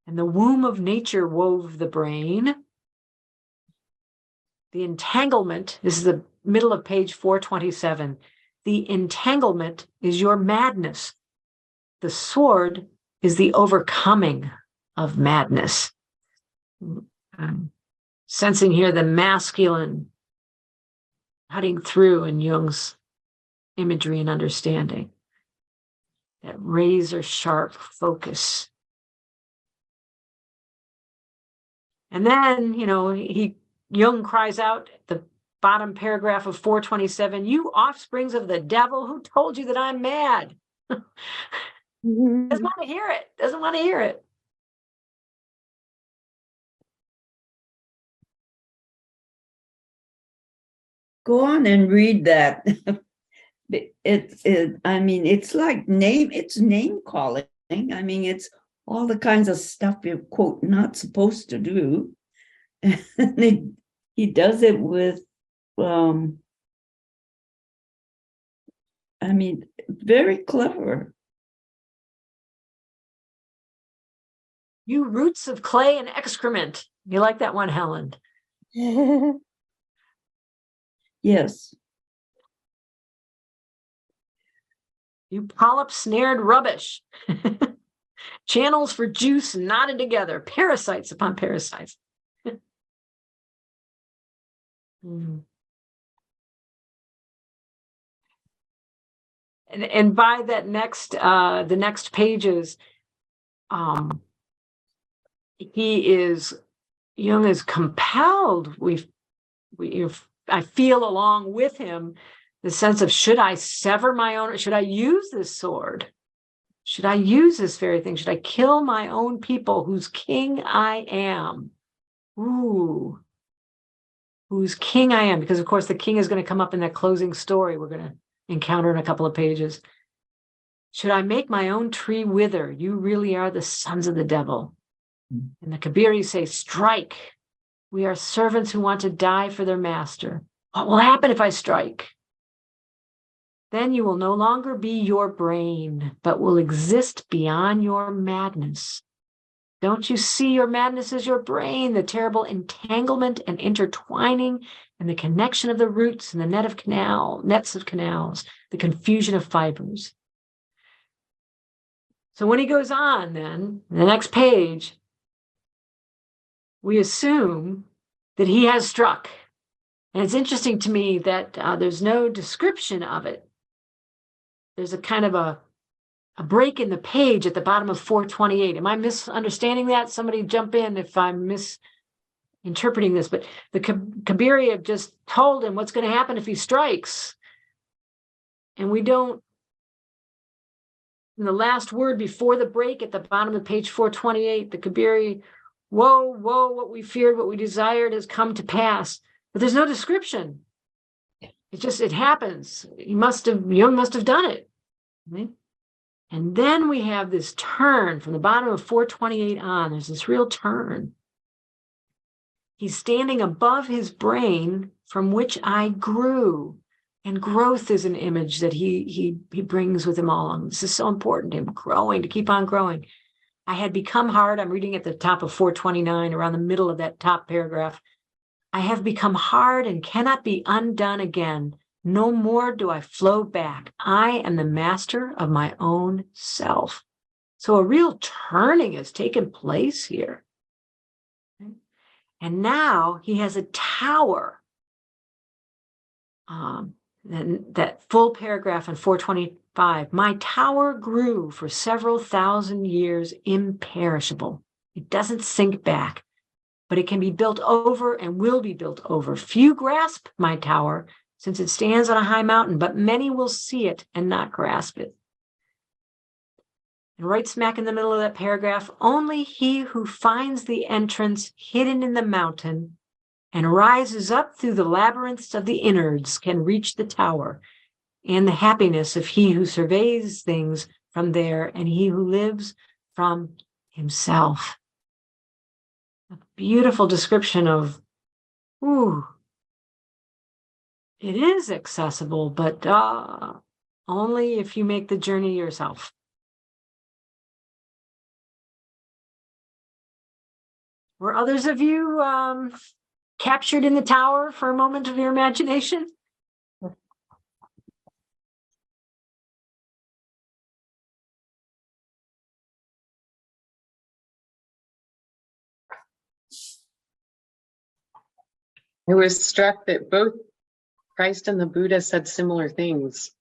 And the womb of nature wove the brain. The entanglement, this is the middle of page 427. The entanglement is your madness. The sword is the overcoming of madness. I'm sensing here the masculine cutting through in Jung's imagery and understanding. That razor sharp focus. And then, Jung cries out at the bottom paragraph of 427, you offsprings of the devil, who told you that I'm mad? Doesn't want to hear it. Doesn't want to hear it. Go on and read that. It's like name calling. I mean, it's all the kinds of stuff you're, quote, not supposed to do. And he does it with, very clever. You roots of clay and excrement. You like that one, Helen? Yes. You polyp snared rubbish. Channels for juice knotted together. Parasites upon parasites. And by that next, the next pages, Jung is compelled. I feel along with him the sense of, should I sever my own? Should I use this sword? Should I use this very thing? Should I kill my own people, whose king I am? Ooh. Whose king I am, because of course the king is going to come up in that closing story we're going to encounter in a couple of pages. Should I make my own tree wither? You really are the sons of the devil. And the Kabiri say, strike. We are servants who want to die for their master. What will happen if I strike? Then you will no longer be your brain, but will exist beyond your madness. Don't you see your madness as your brain, the terrible entanglement and intertwining and the connection of the roots and the nets of canals, the confusion of fibers. So when he goes on, then the next page, we assume that he has struck. And it's interesting to me that there's no description of it. There's a kind of a break in the page at the bottom of 428. Am I misunderstanding that? Somebody jump in if I'm misinterpreting this. But the Kabiri have just told him what's going to happen if he strikes. And we don't, in the last word before the break at the bottom of page 428, the Kabiri, woe, woe, what we feared, what we desired has come to pass. But there's no description. It happens. Jung must have done it. Right? And then we have this turn from the bottom of 428 on. There's this real turn. He's standing above his brain from which I grew. And growth is an image that he brings with him all along. This is so important to him, growing, to keep on growing. I had become hard. I'm reading at the top of 429, around the middle of that top paragraph. I have become hard and cannot be undone again. No more do I flow back. I am the master of my own self. So a real turning has taken place here. And now he has a tower. That full paragraph in 425, my tower grew for several thousand years imperishable. It doesn't sink back, but it can be built over and will be built over. Few grasp my tower, since it stands on a high mountain, but many will see it and not grasp it. And right smack in the middle of that paragraph, only he who finds the entrance hidden in the mountain and rises up through the labyrinths of the innards can reach the tower, and the happiness of he who surveys things from there and he who lives from himself. A beautiful description of, it is accessible, but only if you make the journey yourself. Were others of you captured in the tower for a moment of your imagination? I was struck that both Christ and the Buddha said similar things.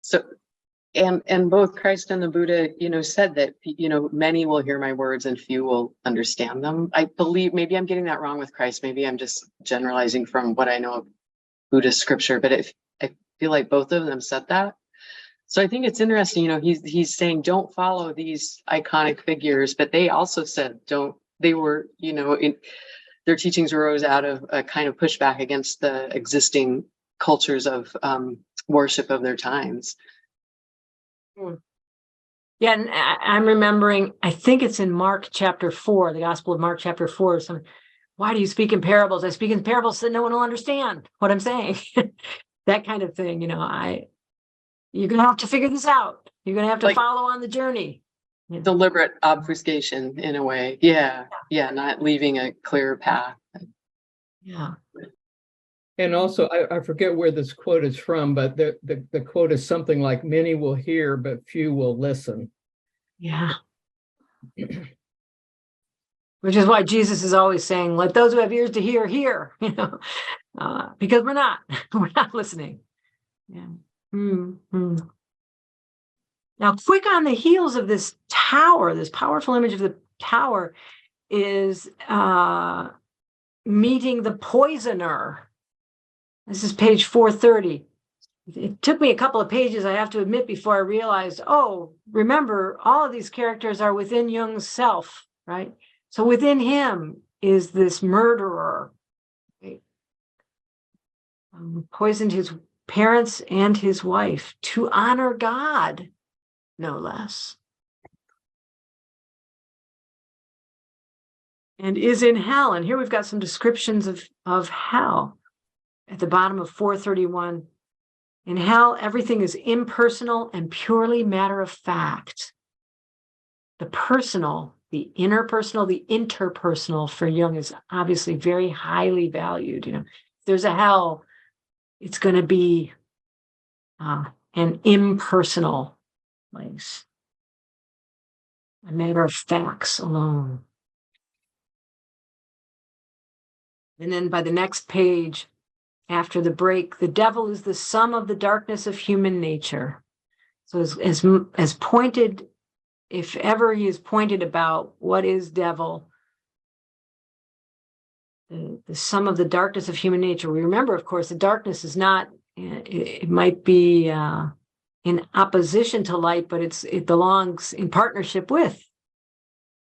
So, and both Christ and the Buddha, said that, many will hear my words and few will understand them. I believe, maybe I'm getting that wrong with Christ. Maybe I'm just generalizing from what I know of Buddhist scripture, but I feel like both of them said that. So I think it's interesting, he's saying, don't follow these iconic figures, but they also said, their teachings arose out of a kind of pushback against the existing cultures of worship of their times. Yeah, and I'm remembering, I think it's in Mark chapter 4, the Gospel of Mark chapter 4. Why do you speak in parables? I speak in parables so no one will understand what I'm saying. That kind of thing, you're going to have to figure this out. You're going to have to follow on the journey. Deliberate obfuscation in a way. Yeah, not leaving a clear path. Yeah. And also, I forget where this quote is from, but the quote is something like, many will hear, but few will listen. Yeah. Which is why Jesus is always saying, let those who have ears to hear, hear, because we're not listening. Yeah. Mm-hmm. Now, quick on the heels of this tower, this powerful image of the tower is meeting the poisoner. This is page 430. It took me a couple of pages, I have to admit, before I realized, remember, all of these characters are within Jung's self, right? So within him is this murderer, right? Poisoned his parents and his wife to honor God, no less. And is in hell. And here we've got some descriptions of hell. At the bottom of 431, in hell, everything is impersonal and purely matter of fact. The personal, the interpersonal, the interpersonal for Jung is obviously very highly valued. If there's a hell, it's going to be an impersonal place. a matter of facts alone. And then by the next page, after the break, the devil is the sum of the darkness of human nature. So as pointed, if ever he is pointed about what is devil, the sum of the darkness of human nature. We remember, of course, the darkness is not, it might be in opposition to light, but it belongs in partnership with,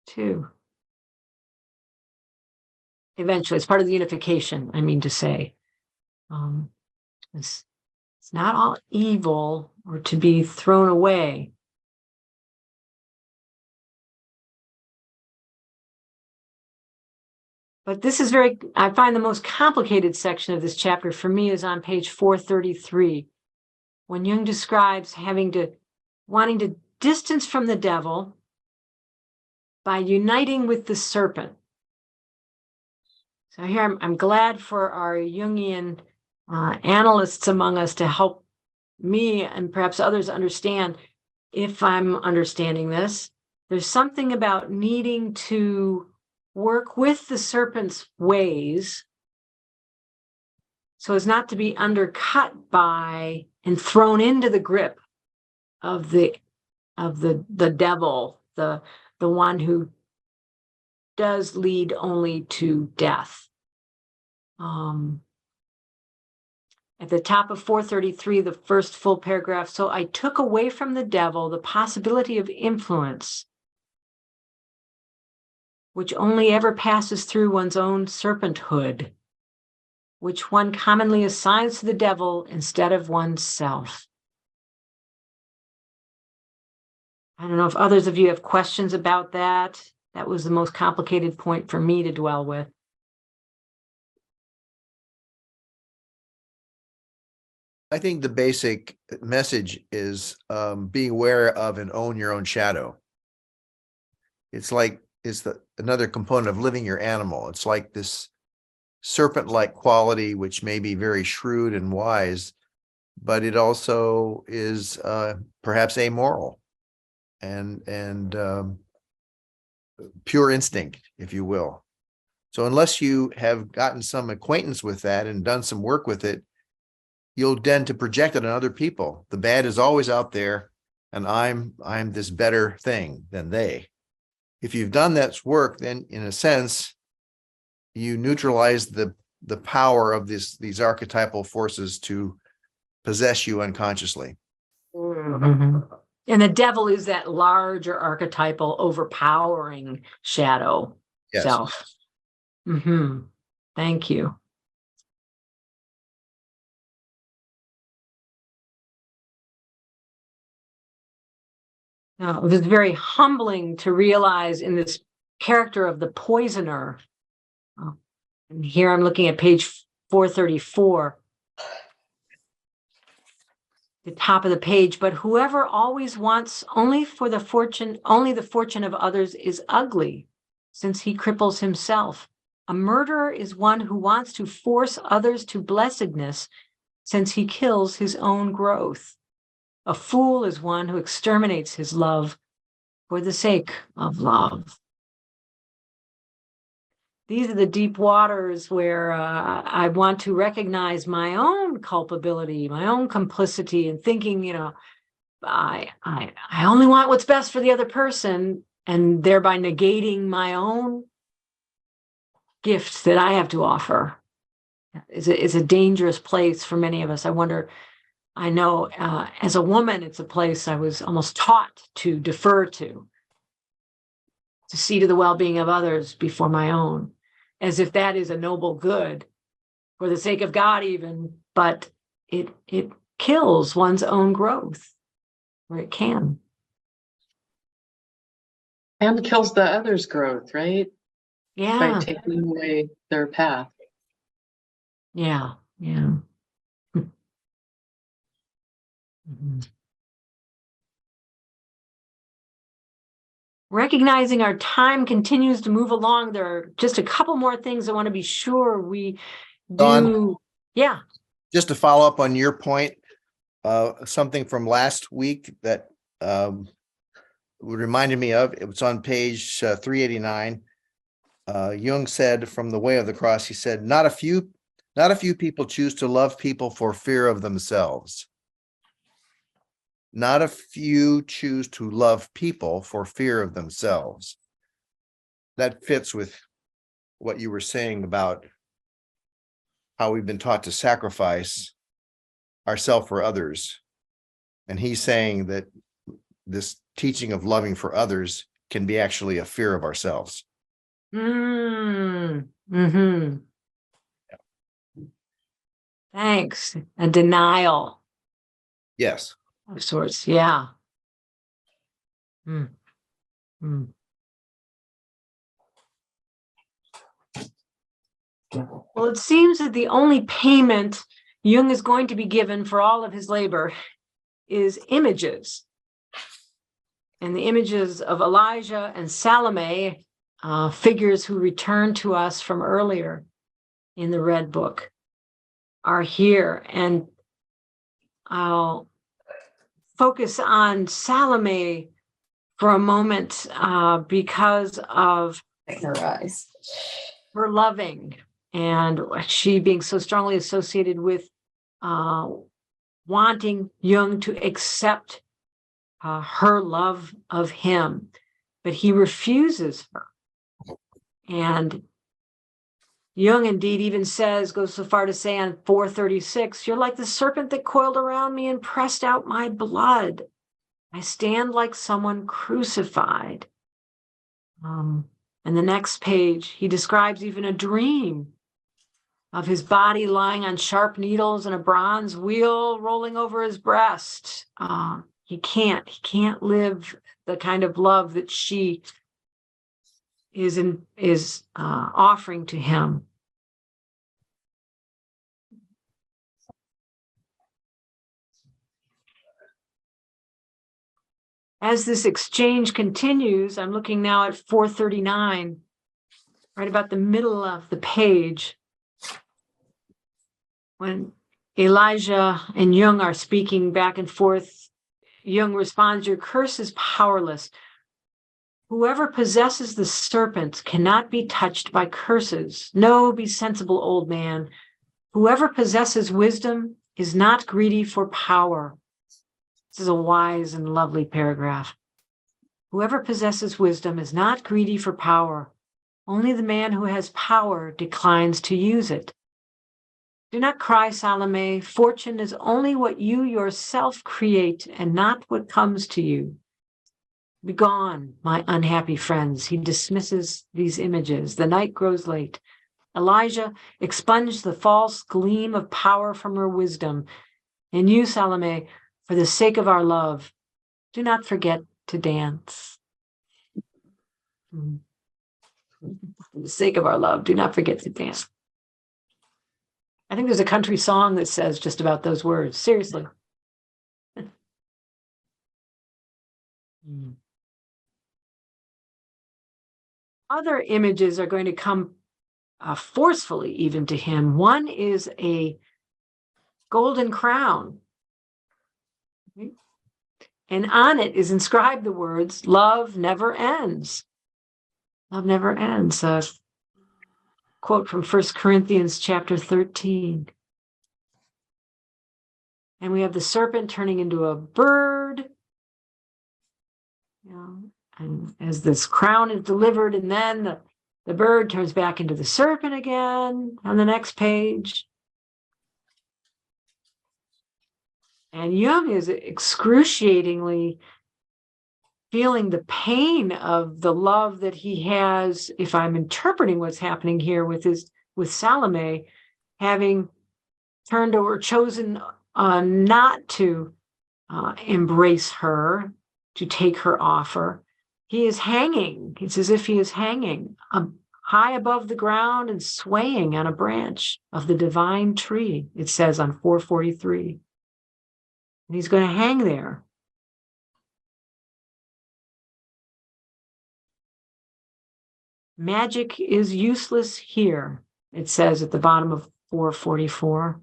too. Eventually, it's part of the unification, I mean to say. It's not all evil or to be thrown away. But this is I find the most complicated section of this chapter for me is on page 433, when Jung describes wanting to distance from the devil by uniting with the serpent. So here I'm glad for our Jungian analysts among us to help me and perhaps others understand, if I'm understanding this, there's something about needing to work with the serpent's ways so as not to be undercut by and thrown into the grip of the devil, the one who does lead only to death. At the top of 433, the first full paragraph, so I took away from the devil the possibility of influence, which only ever passes through one's own serpenthood, which one commonly assigns to the devil instead of oneself. I don't know if others of you have questions about that. That was the most complicated point for me to dwell with. I think the basic message is be aware of and own your own shadow. It's another component of living your animal. It's like this serpent-like quality, which may be very shrewd and wise, but it also is perhaps amoral and pure instinct, if you will. So unless you have gotten some acquaintance with that and done some work with it, you'll tend to project it on other people. The bad is always out there, and I'm this better thing than they. If you've done that work, then in a sense, you neutralize the power of these archetypal forces to possess you unconsciously. Mm-hmm. And the devil is that larger archetypal overpowering shadow self. Mm-hmm. Thank you. It was very humbling to realize in this character of the poisoner. And here I'm looking at page 434, the top of the page. But whoever always wants only the fortune of others is ugly, since he cripples himself. A murderer is one who wants to force others to blessedness, since he kills his own growth. A fool is one who exterminates his love for the sake of love. These are the deep waters where I want to recognize my own culpability, my own complicity, and thinking, I only want what's best for the other person, and thereby negating my own gift that I have to offer. Is a dangerous place for many of us. I wonder. I know as a woman, it's a place I was almost taught to defer to see to the well-being of others before my own, as if that is a noble good for the sake of God even, but it kills one's own growth, or it can. And kills the other's growth, right? Yeah. By taking away their path. Yeah. Mm-hmm. Recognizing our time continues to move along, there are just a couple more things I want to be sure we do. Dawn, yeah. Just to follow up on your point, something from last week that reminded me of, it was on page 389. Jung said from The Way of the Cross, he said, not a few people choose to love people for fear of themselves. Not a few choose to love people for fear of themselves. That fits with what you were saying about how we've been taught to sacrifice ourselves for others. And he's saying that this teaching of loving for others can be actually a fear of ourselves. Mm-hmm. Thanks. A denial Yes. of sorts. Yeah. Mm. Mm. Well, it seems that the only payment Jung is going to be given for all of his labor is images. And the images of Elijah and Salome, figures who returned to us from earlier in the Red Book, are here. And I'll focus on Salome for a moment because of her eyes. her loving and she being so strongly associated with wanting Jung to accept her love of him, but he refuses her. And Jung indeed even goes so far to say on 436, you're like the serpent that coiled around me and pressed out my blood. I stand like someone crucified. And the next page, he describes even a dream of his body lying on sharp needles and a bronze wheel rolling over his breast. He can't live the kind of love that she is offering to him. As this exchange continues, I'm looking now at 439, right about the middle of the page, when Elijah and Jung are speaking back and forth. Jung responds, your curse is powerless. Whoever possesses the serpent cannot be touched by curses. No, be sensible, old man. Whoever possesses wisdom is not greedy for power. This is a wise and lovely paragraph. Whoever possesses wisdom is not greedy for power. Only the man who has power declines to use it. Do not cry, Salome. Fortune is only what you yourself create and not what comes to you. Begone, my unhappy friends. He dismisses these images. The night grows late. Elijah expunged the false gleam of power from her wisdom. And you, Salome, for the sake of our love, do not forget to dance. For the sake of our love, do not forget to dance. I think there's a country song that says just about those words. Seriously. Other images are going to come forcefully even to him. One is a golden crown. And on it is inscribed the words, love never ends. Love never ends. A quote from 1 Corinthians chapter 13. And we have the serpent turning into a bird. And as this crown is delivered, and then the bird turns back into the serpent again on the next page. And Jung is excruciatingly feeling the pain of the love that he has, if I'm interpreting what's happening here with Salome, having turned over, chosen not to embrace her, to take her offer. He is hanging. It's as if he is hanging high above the ground and swaying on a branch of the divine tree, it says on 443. And he's going to hang there. Magic is useless here, it says at the bottom of 444.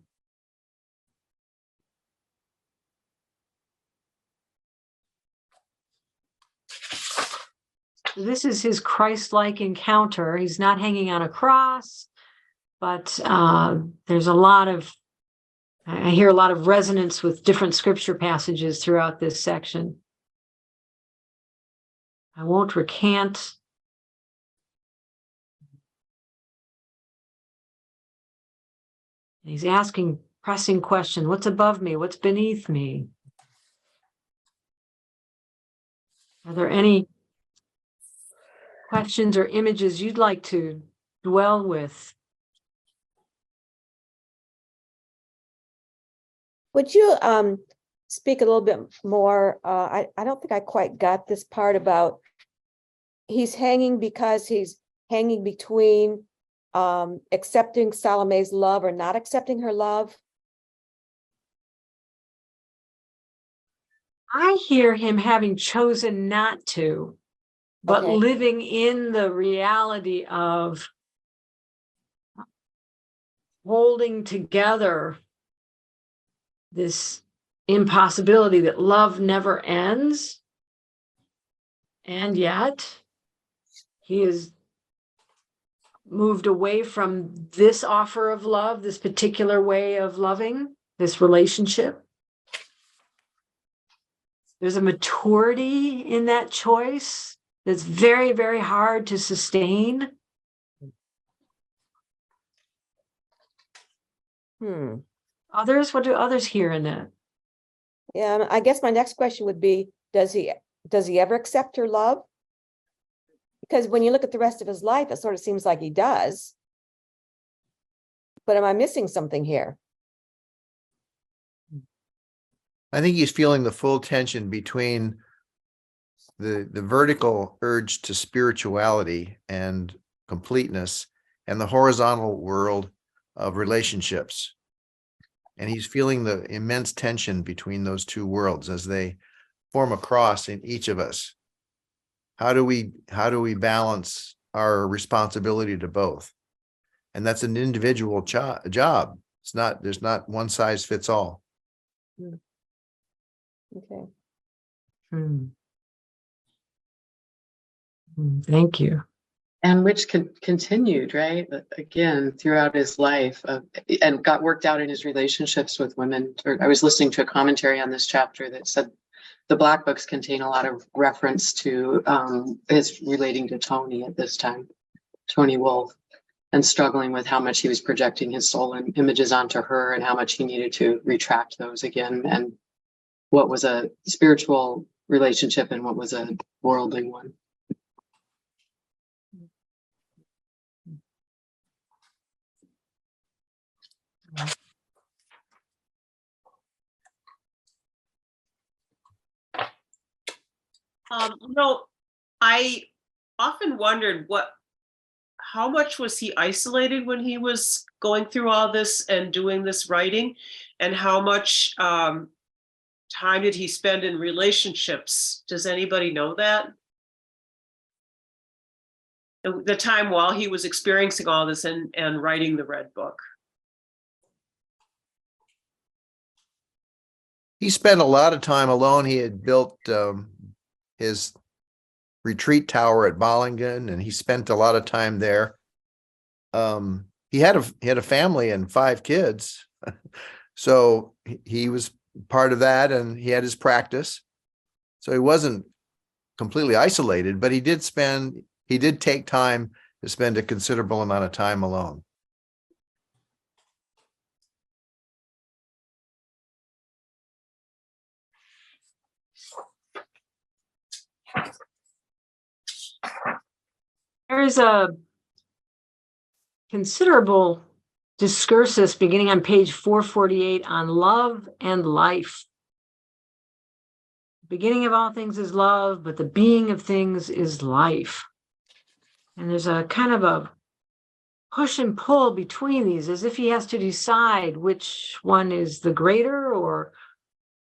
This is his Christ-like encounter. He's not hanging on a cross, but there's a lot of, I hear a lot of resonance with different scripture passages throughout this section. I won't recant. He's asking pressing question, what's above me? What's beneath me? Are there any questions or images you'd like to dwell with? Would you speak a little bit more? I don't think I quite got this part about he's hanging because he's hanging between accepting Salome's love or not accepting her love. I hear him having chosen not to, but Okay. living in the reality of holding together this impossibility that love never ends. And yet he is moved away from this offer of love, this particular way of loving, this relationship. There's a maturity in that choice that's very, very hard to sustain. Others, what do others hear in that? Yeah, I guess my next question would be, does he ever accept her love? Because when you look at the rest of his life, it sort of seems like he does. But am I missing something here? I think he's feeling the full tension between the vertical urge to spirituality and completeness and the horizontal world of relationships. And he's feeling the immense tension between those two worlds as they form a cross in each of us. How do we balance our responsibility to both? And that's an individual job. There's not one size fits all. Okay. Thank you. And which continued, right? Again, throughout his life, and got worked out in his relationships with women. I was listening to a commentary on this chapter that said the Black books contain a lot of reference to his relating to Tony at this time, Tony Wolfe, and struggling with how much he was projecting his soul and images onto her and how much he needed to retract those again, and what was a spiritual relationship and what was a worldly one. I often wondered how much was he isolated when he was going through all this and doing this writing, and how much time did he spend in relationships? Does anybody know that? The time while he was experiencing all this and writing the Red Book. He spent a lot of time alone. He had built his retreat tower at Bollingen, and he spent a lot of time there. He had a family and 5 kids, so he was part of that, and he had his practice. So he wasn't completely isolated, but he did take time to spend a considerable amount of time alone. There is a considerable discursus beginning on page 448 on love and life. The beginning of all things is love, but the being of things is life. And there's a kind of a push and pull between these, as if he has to decide which one is the greater or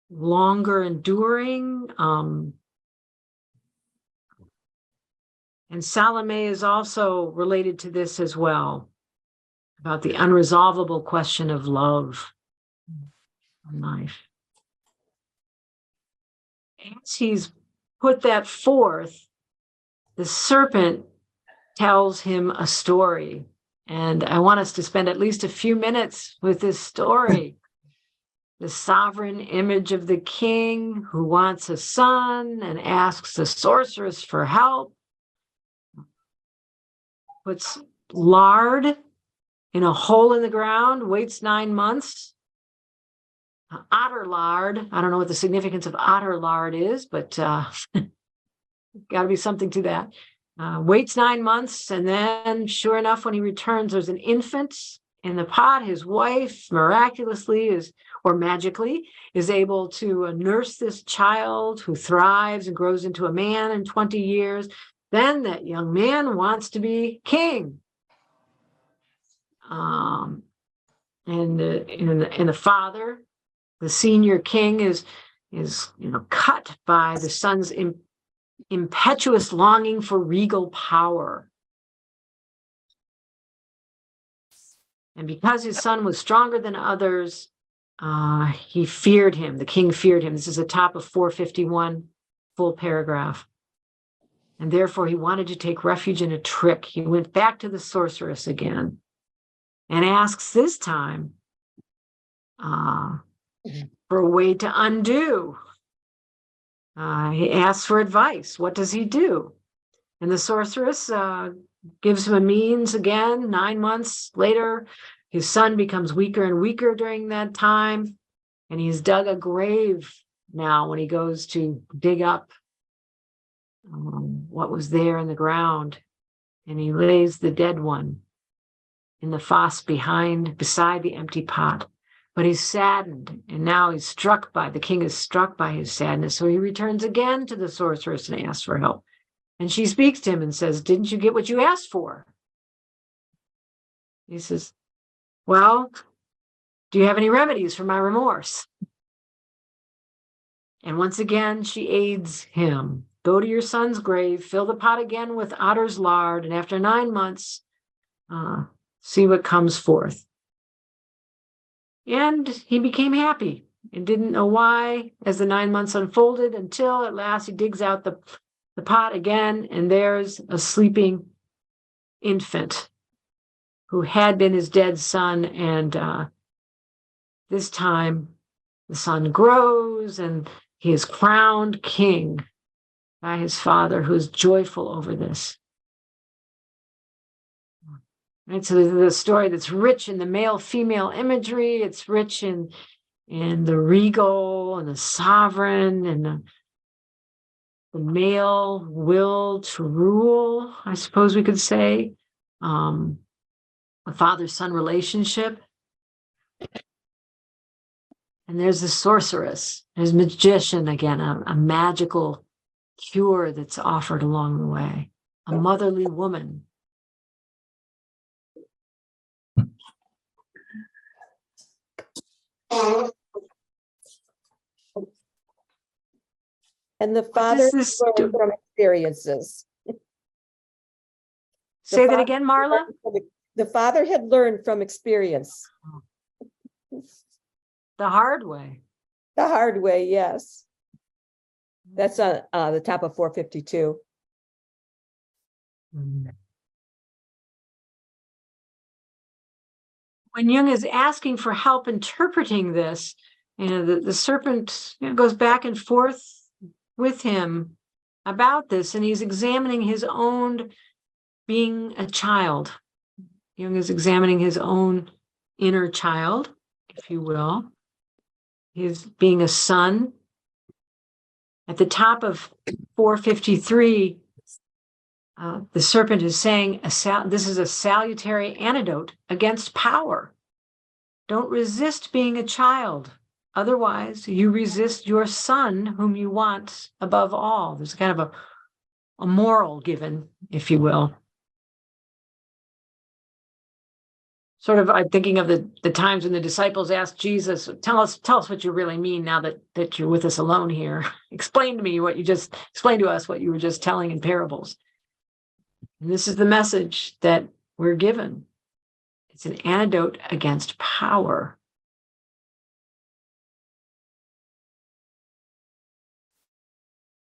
longer enduring. And Salome is also related to this as well, about the unresolvable question of love and life. As he's put that forth, the serpent tells him a story. And I want us to spend at least a few minutes with this story. The sovereign image of the king who wants a son and asks the sorceress for help, puts lard in a hole in the ground, waits 9 months. Otter lard, I don't know what the significance of otter lard is, but got to be something to that. Waits 9 months, and then sure enough, when he returns, there's an infant in the pot. His wife miraculously magically is able to nurse this child who thrives and grows into a man in 20 years. Then that young man wants to be king. And the father, the senior king, is cut by the son's impetuous longing for regal power. And because his son was stronger than others, he feared him. The king feared him. This is the top of 451, full paragraph. And therefore he wanted to take refuge in a trick. He went back to the sorceress again and asks this time for a way to undo. He asks for advice. What does he do? And the sorceress gives him a means again. 9 months later, his son becomes weaker and weaker during that time. And he's dug a grave now when he goes to dig up what was there in the ground. And he lays the dead one in the fosse beside the empty pot. But he's saddened, and now the king is struck by his sadness. So he returns again to the sorceress and asks for help. And she speaks to him and says, "Didn't you get what you asked for?" He says, "Well, do you have any remedies for my remorse?" And once again, she aids him. "Go to your son's grave, fill the pot again with otter's lard, and after 9 months, see what comes forth." And he became happy and didn't know why as the 9 months unfolded, until at last he digs out the pot again, and there's a sleeping infant who had been his dead son. And this time the son grows and he is crowned king by his father, who is joyful over this. It's the story that's rich in the male-female imagery. It's rich in the regal and the sovereign and the male will to rule, I suppose we could say. A father-son relationship. And there's the sorceress. There's magician again, a magical cure that's offered along the way. A motherly woman. And the father this learned from experiences. Say that again, Marla? The father had learned from experience. The hard way. The hard way, yes. That's on the top of 452. When Jung is asking for help interpreting this, the serpent goes back and forth with him about this, and he's examining his own being a child. Jung is examining his own inner child, if you will. His being a son. At the top of 453, the serpent is saying, this is a salutary antidote against power. Don't resist being a child. Otherwise, you resist your son, whom you want above all. There's kind of a moral given, if you will. Sort of, I'm thinking of the times when the disciples asked Jesus, tell us what you really mean now that you're with us alone here. Explain to us what you were just telling in parables. And this is the message that we're given. It's an antidote against power.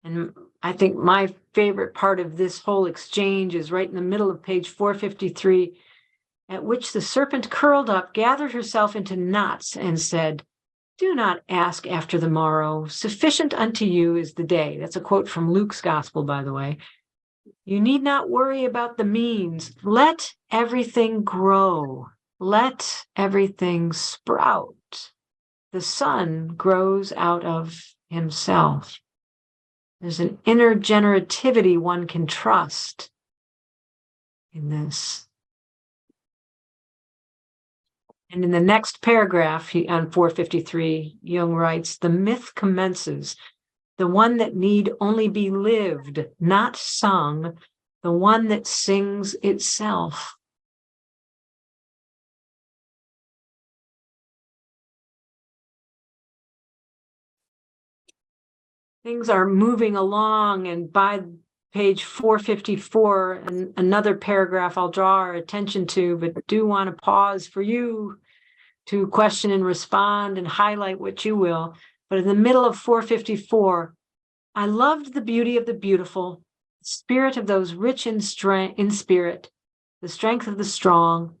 And I think my favorite part of this whole exchange is right in the middle of page 453, at which the serpent curled up, gathered herself into knots, and said, "Do not ask after the morrow. Sufficient unto you is the day." That's a quote from Luke's gospel, by the way. "You need not worry about the means. Let everything grow. Let everything sprout. The sun grows out of himself." There's an inner generativity one can trust in this. And in the next paragraph on 453, Jung writes, "The myth commences, the one that need only be lived, not sung, the one that sings itself." Things are moving along, and by page 454, and another paragraph I'll draw our attention to, but do want to pause for you to question and respond and highlight what you will. But in the middle of 454, "I loved the beauty of the beautiful, the spirit of those rich in spirit, the strength of the strong.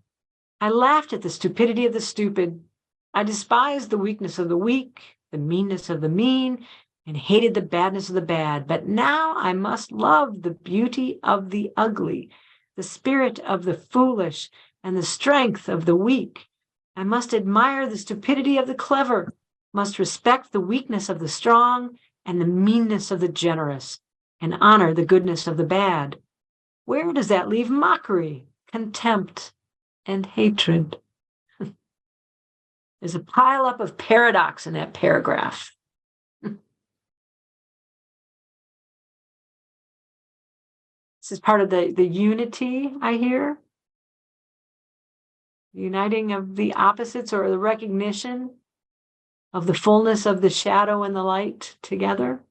I laughed at the stupidity of the stupid. I despised the weakness of the weak, the meanness of the mean, and hated the badness of the bad. But now I must love the beauty of the ugly, the spirit of the foolish, and the strength of the weak. I must admire the stupidity of the clever, must respect the weakness of the strong, and the meanness of the generous, and honor the goodness of the bad. Where does that leave mockery, contempt, and hatred?" There's a pile up of paradox in that paragraph. This is part of the unity, I hear. Uniting of the opposites, or the recognition of the fullness of the shadow and the light together.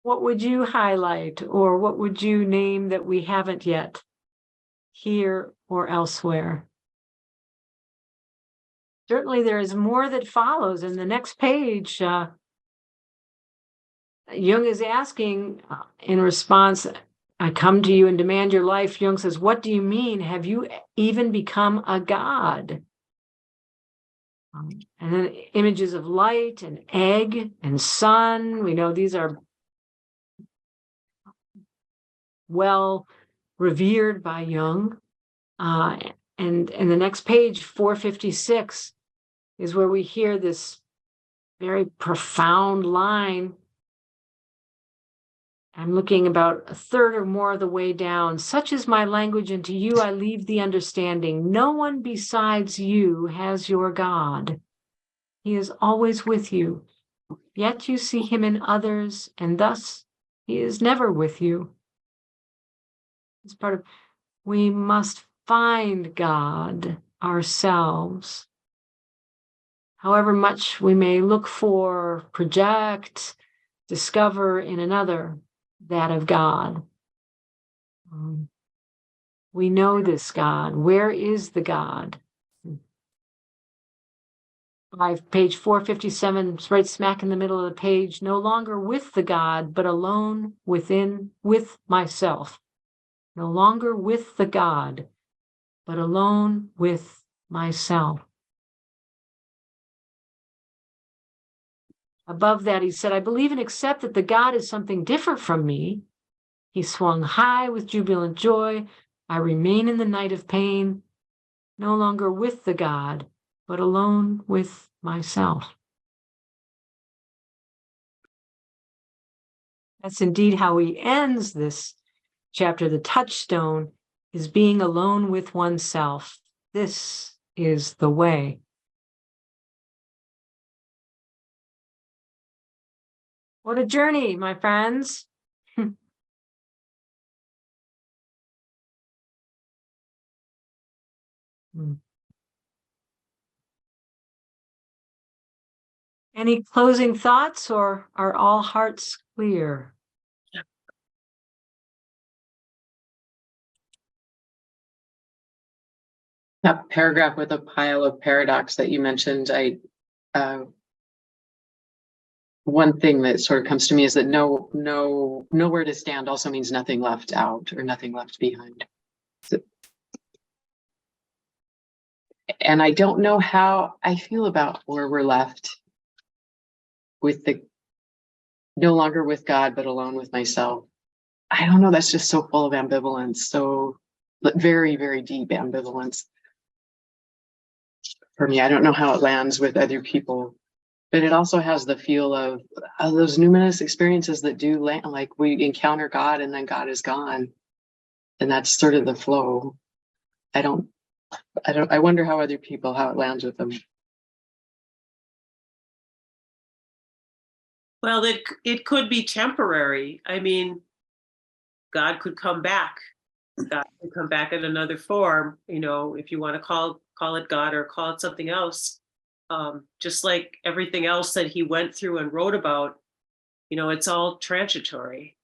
What would you highlight, or what would you name that we haven't yet, here or elsewhere? Certainly there is more that follows in the next page. Jung is asking in response, "I come to you and demand your life." Jung says, "What do you mean? Have you even become a god?" And then images of light and egg and sun. We know these are well revered by Jung. And the next page, 456, is where we hear this very profound line. I'm looking about a third or more of the way down. "Such is my language, and to you I leave the understanding. No one besides you has your God. He is always with you, yet you see him in others, and thus he is never with you." It's part of, we must find God ourselves. However much we may look for, project, discover in another that of God. We know this God. Where is the God? Page 457, right smack in the middle of the page. "No longer with the God, but alone with myself." No longer with the God, but alone with myself. Above that, he said, "I believe and accept that the God is something different from me. He swung high with jubilant joy. I remain in the night of pain, no longer with the God, but alone with myself." That's indeed how he ends this chapter. The touchstone is being alone with oneself. This is the way. What a journey, my friends. Any closing thoughts, or are all hearts clear? That paragraph with a pile of paradox that you mentioned, I one thing that sort of comes to me is that nowhere to stand also means nothing left out or nothing left behind. And I don't know how I feel about where we're left with the no longer with God, but alone with myself. I don't know. That's just so full of ambivalence. So very, very deep ambivalence for me. I don't know how it lands with other people, but it also has the feel of those numinous experiences that do land, like we encounter God and then God is gone. And that's sort of the flow. I wonder how other people, how it lands with them. Well, it could be temporary. I mean, God could come back. God could come back in another form, you know, if you want to call it God or call it something else. Just like everything else that he went through and wrote about, you know, it's all transitory.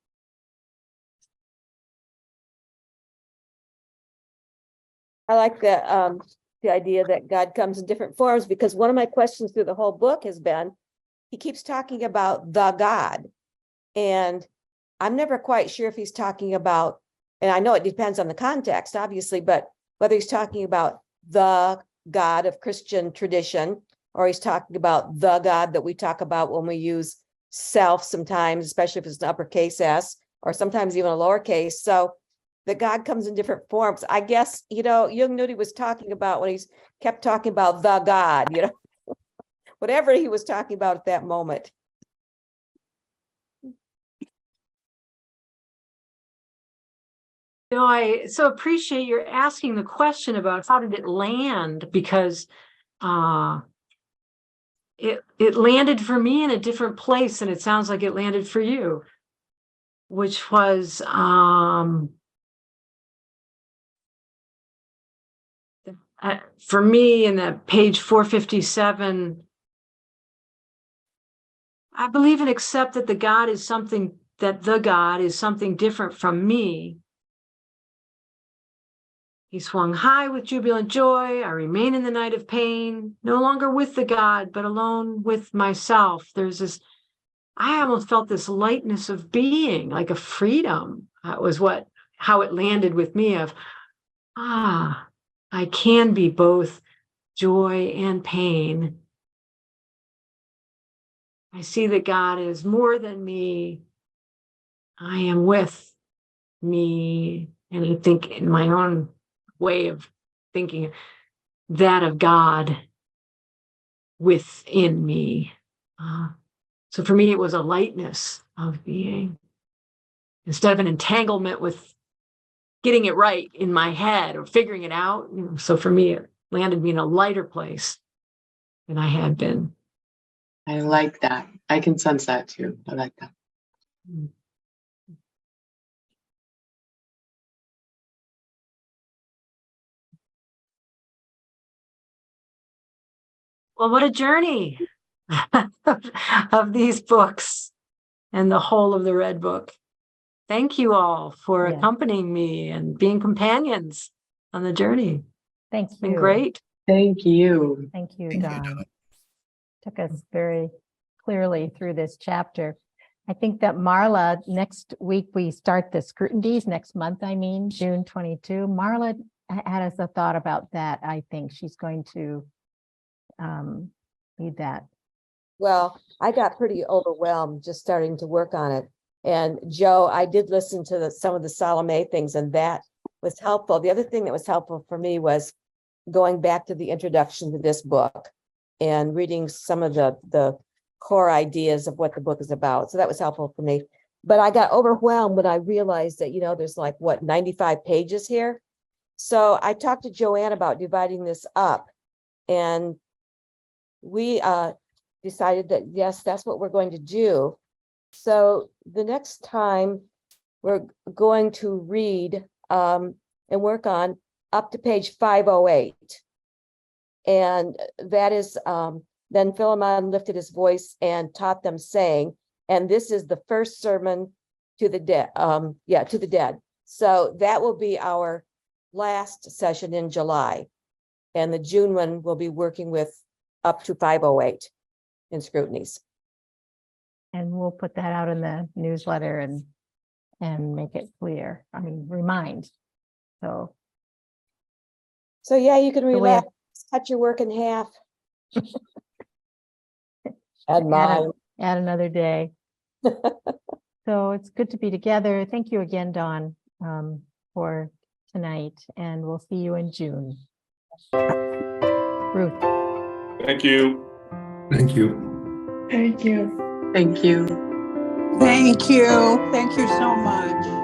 I like the idea that God comes in different forms, because one of my questions through the whole book has been, he keeps talking about the God, and I'm never quite sure if he's talking about, and I know it depends on the context, obviously, but whether he's talking about the God of Christian tradition, or he's talking about the God that we talk about when we use self sometimes, especially if it's an uppercase S, or sometimes even a lowercase. So that God comes in different forms. I guess, you know, Jung knew what he was talking about when he kept talking about the God, you know, whatever he was talking about at that moment. You know, I so appreciate you're asking the question about how did it land, because it landed for me in a different place, and it sounds like it landed for you, which was for me in that page 457. I believe and accept that the God is something different from me. He swung high with jubilant joy. I remain in the night of pain, no longer with the God, but alone with myself. There's this, I almost felt this lightness of being, like a freedom. That was how it landed with me of, I can be both joy and pain. I see that God is more than me. I am with me. And I think in my own way of thinking, that of God within me. So for me, it was a lightness of being, instead of an entanglement with getting it right in my head or figuring it out. You know, so for me, it landed me in a lighter place than I had been. I like that. I can sense that too. I like that. Well, what a journey of these books and the whole of the Red Book. Thank you all for accompanying me and being companions on the journey. Thank you. It's been great. Thank you. Thank you, Dawn. Took us very clearly through this chapter. I think that Marla, next week we start the scrutinies, next month, I mean, June 22. Marla had us a thought about that. I think she's going to lead that. Well, I got pretty overwhelmed just starting to work on it. And Joe, I did listen to some of the Salome things, and that was helpful. The other thing that was helpful for me was going back to the introduction to this book and reading some of the core ideas of what the book is about. So that was helpful for me. But I got overwhelmed when I realized that, you know, there's like, 95 pages here. So I talked to Joanne about dividing this up, and we decided that, yes, that's what we're going to do. So the next time we're going to read and work on up to page 508. And that is, then Philemon lifted his voice and taught them, saying, and this is the first sermon to the dead, to the dead. So that will be our last session in July. And the June one will be working with up to 508 in scrutinies. And we'll put that out in the newsletter and make it clear. I mean, remind. So So yeah, you can way of- relax, cut your work in half. And mine. add another day. So it's good to be together. Thank you again, Dawn, for tonight, and we'll see you in June. Ruth. Thank you. Thank you. Thank you. Thank you. Thank you so much.